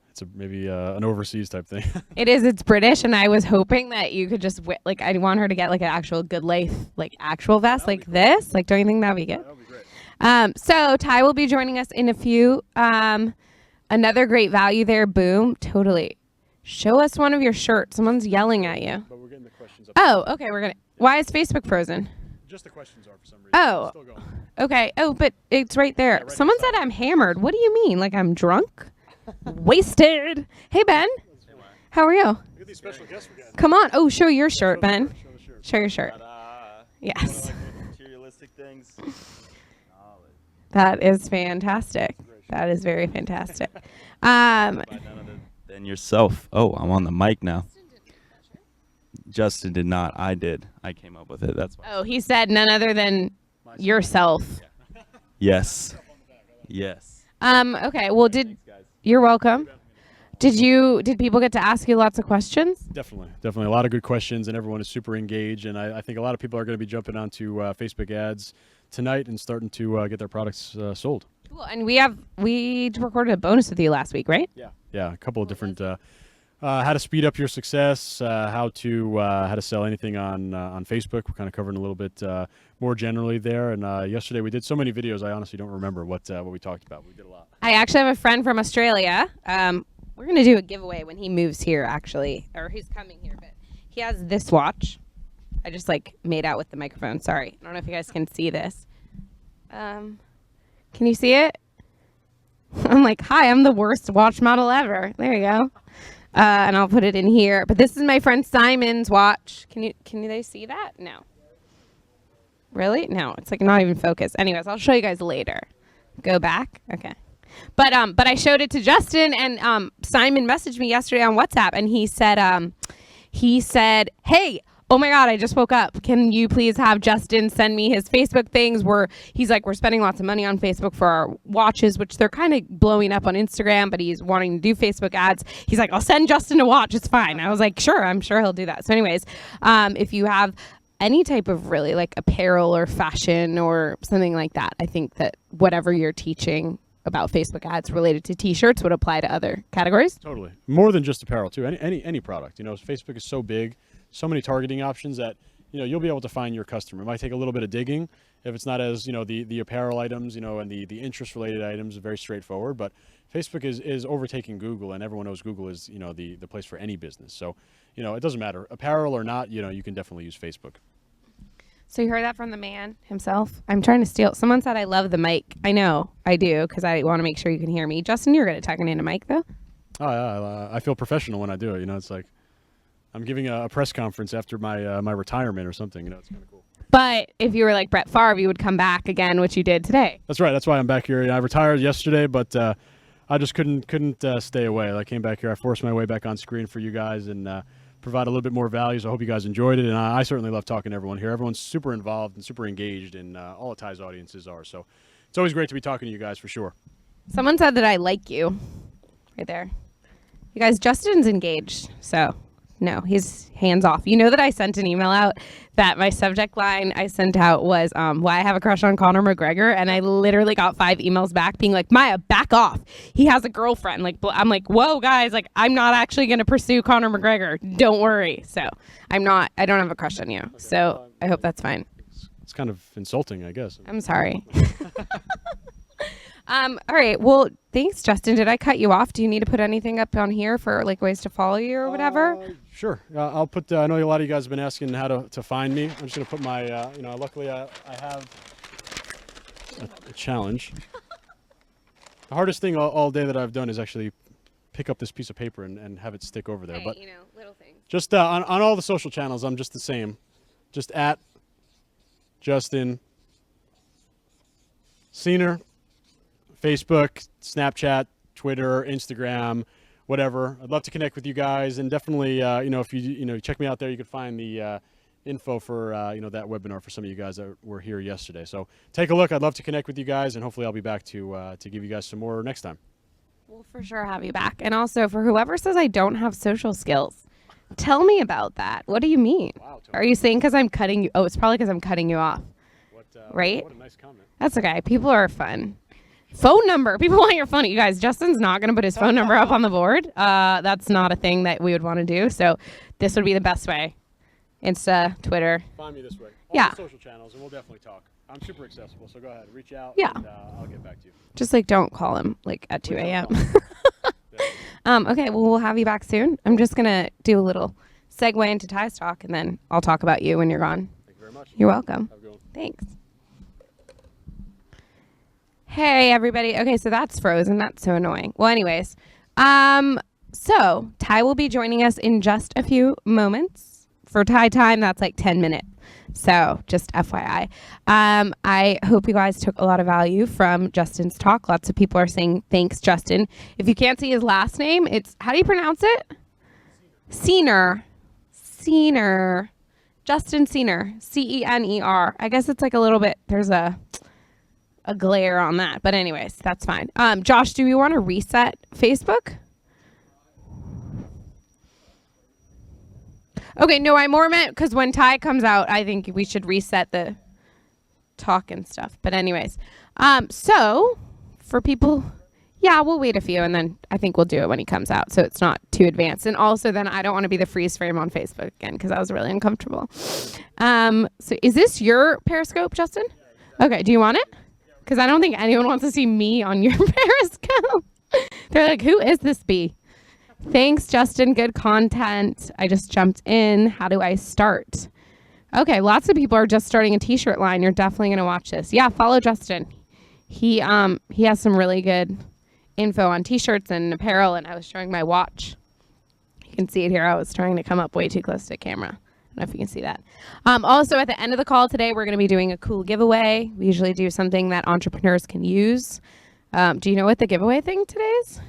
it's maybe an overseas type thing. It is. It's British, and I was hoping that you could just I want her to get like an actual good life, like actual vest, like this. Like, don't you think that'd be good? That would be great. So Ty will be joining us in a few. Another great value there. Boom. Totally. Show us one of your shirts. Someone's yelling at you. But we're getting the questions up. Oh, okay. Why is Facebook frozen? Just the questions are for some reason. Oh. Still going. Okay. Oh, but it's right there. right Someone inside. said I'm hammered. What do you mean? Like I'm drunk? Wasted. Hey, Ben. How are you? Look at these special guests we're getting. Come on. Oh, show your shirt, Ben. Show the shirt. Show your shirt. Ta-da. Yes. One of, like, the materialistic things. Knowledge. That is fantastic. That is very fantastic. By none other than yourself. Oh, I'm on the mic now. Justin did not. I did. I came up with it. That's why. Oh, he said none other than yourself. Yes. Yes. Okay. Well, Thanks, guys. you're welcome. Did people get to ask you lots of questions? Definitely. A lot of good questions, and everyone is super engaged. And I think a lot of people are going to be jumping onto Facebook ads tonight and starting to get their products sold. Cool. And we recorded a bonus with you last week, right? Yeah, a couple of different how to speed up your success, how to sell anything on Facebook. We're kind of covering a little bit more generally there. And yesterday we did so many videos, I honestly don't remember what we talked about. We did a lot. I actually have a friend from Australia. We're gonna do a giveaway when he moves here, actually, or he's coming here. But he has this watch. I just made out with the microphone. Sorry, I don't know if you guys can see this. Can you see it? I'm like, hi, I'm the worst watch model ever. There you go. And I'll put it in here. But this is my friend Simon's watch. Can they see that? No. Really? No, it's not even focused. Anyways, I'll show you guys later. Go back. Okay. But I showed it to Justin, and Simon messaged me yesterday on WhatsApp, and he said, hey, oh my God, I just woke up. Can you please have Justin send me his Facebook things? He's like, we're spending lots of money on Facebook for our watches, which they're kind of blowing up on Instagram, but he's wanting to do Facebook ads. He's like, I'll send Justin a watch. It's fine. I was like, sure, I'm sure he'll do that. So anyways, if you have any type of really apparel or fashion or something like that, I think that whatever you're teaching about Facebook ads related to t-shirts would apply to other categories. Totally. More than just apparel too. Any product. Facebook is so big, so many targeting options that you'll be able to find your customer. It might take a little bit of digging if it's not as the apparel items, and the interest related items are very straightforward. But Facebook is overtaking Google, and everyone knows Google is the place for any business. So it doesn't matter, apparel or not. You can definitely use Facebook. So you heard that from the man himself. I'm trying to steal. Someone said I love the mic. I know I do, because I want to make sure you can hear me. Justin, you're good at tucking in a mic, though. Oh yeah, I feel professional when I do it. It's like I'm giving a press conference after my retirement or something. It's kind of cool. But if you were like Brett Favre, you would come back again, which you did today. That's right. That's why I'm back here. I retired yesterday, but I just couldn't stay away. I came back here. I forced my way back on screen for you guys and provide a little bit more value. So I hope you guys enjoyed it. And I certainly love talking to everyone here. Everyone's super involved and super engaged, and all of Ty's audiences are. So it's always great to be talking to you guys for sure. Someone said that I like you. Right there. You guys, Justin's engaged, so no, he's hands off. You know that I sent an email out that my subject line I sent out was why I have a crush on Conor McGregor, and I literally got 5 emails back being like, Maya, back off. He has a girlfriend. I'm like, whoa, guys, I'm not actually going to pursue Conor McGregor. Don't worry. So I don't have a crush on you. Okay, so I hope that's fine. It's kind of insulting, I guess. I'm sorry. All right. Well, thanks, Justin. Did I cut you off? Do you need to put anything up on here for like ways to follow you or whatever? Sure. I'll put. I know a lot of you guys have been asking how to find me. I'm just gonna put my. Luckily I have a challenge. The hardest thing all day that I've done is actually pick up this piece of paper and have it stick over there. Hey, But little things. just on all the social channels, I'm just the same. Just at Justin Cener, Facebook, Snapchat, Twitter, Instagram, whatever. I'd love to connect with you guys, and definitely, if you check me out there, you can find the info for that webinar for some of you guys that were here yesterday. So take a look. I'd love to connect with you guys, and hopefully I'll be back to give you guys some more next time. We'll for sure have you back. And also, for whoever says I don't have social skills, tell me about that. What do you mean? Wow, Tony. Are you saying because I'm cutting you? Oh, it's probably because I'm cutting you off. Right? What a nice comment. That's okay. People are fun. Phone number. People want your phone. You guys, Justin's not going to put his phone number up on the board. That's not a thing that we would want to do. So this would be the best way. Insta, Twitter. Find me this way. Yeah. The social channels, and we'll definitely talk. I'm super accessible, so go ahead, reach out. Yeah. And I'll get back to you. Just like don't call him like at 2 Please don't a.m. call me. Okay, well, we'll have you back soon. I'm just going to do a little segue into Ty's talk, and then I'll talk about you when you're gone. Thank you very much. You're welcome. Have a good one. Thanks. Hey, everybody. Okay, so that's frozen. That's so annoying. Well, anyways, so Ty will be joining us in just a few moments. For Ty time, that's like 10 minutes. So just FYI. I hope you guys took a lot of value from Justin's talk. Lots of people are saying, thanks, Justin. If you can't see his last name, it's, how do you pronounce it? Cener. Cener. Justin Cener. Cener. I guess it's like a little bit, there's a glare on that. But anyways, that's fine. Josh, do we want to reset Facebook? Okay, no, I more meant because when Ty comes out, I think we should reset the talk and stuff. But anyways, so for people, yeah, we'll wait a few and then I think we'll do it when he comes out so it's not too advanced. And also then I don't want to be the freeze frame on Facebook again because I was really uncomfortable. So is this your Periscope, Justin? Okay, do you want it? Because I don't think anyone wants to see me on your Periscope. They're like, who is this bee? Thanks, Justin. Good content. I just jumped in. How do I start? Okay, lots of people are just starting a t-shirt line. You're definitely going to watch this. Yeah, follow Justin. He has some really good info on t-shirts and apparel, and I was showing my watch. You can see it here. I was trying to come up way too close to the camera. I don't know if you can see that. Also, at the end of the call today, we're going to be doing a cool giveaway. We usually do something that entrepreneurs can use. Do you know what the giveaway thing today is?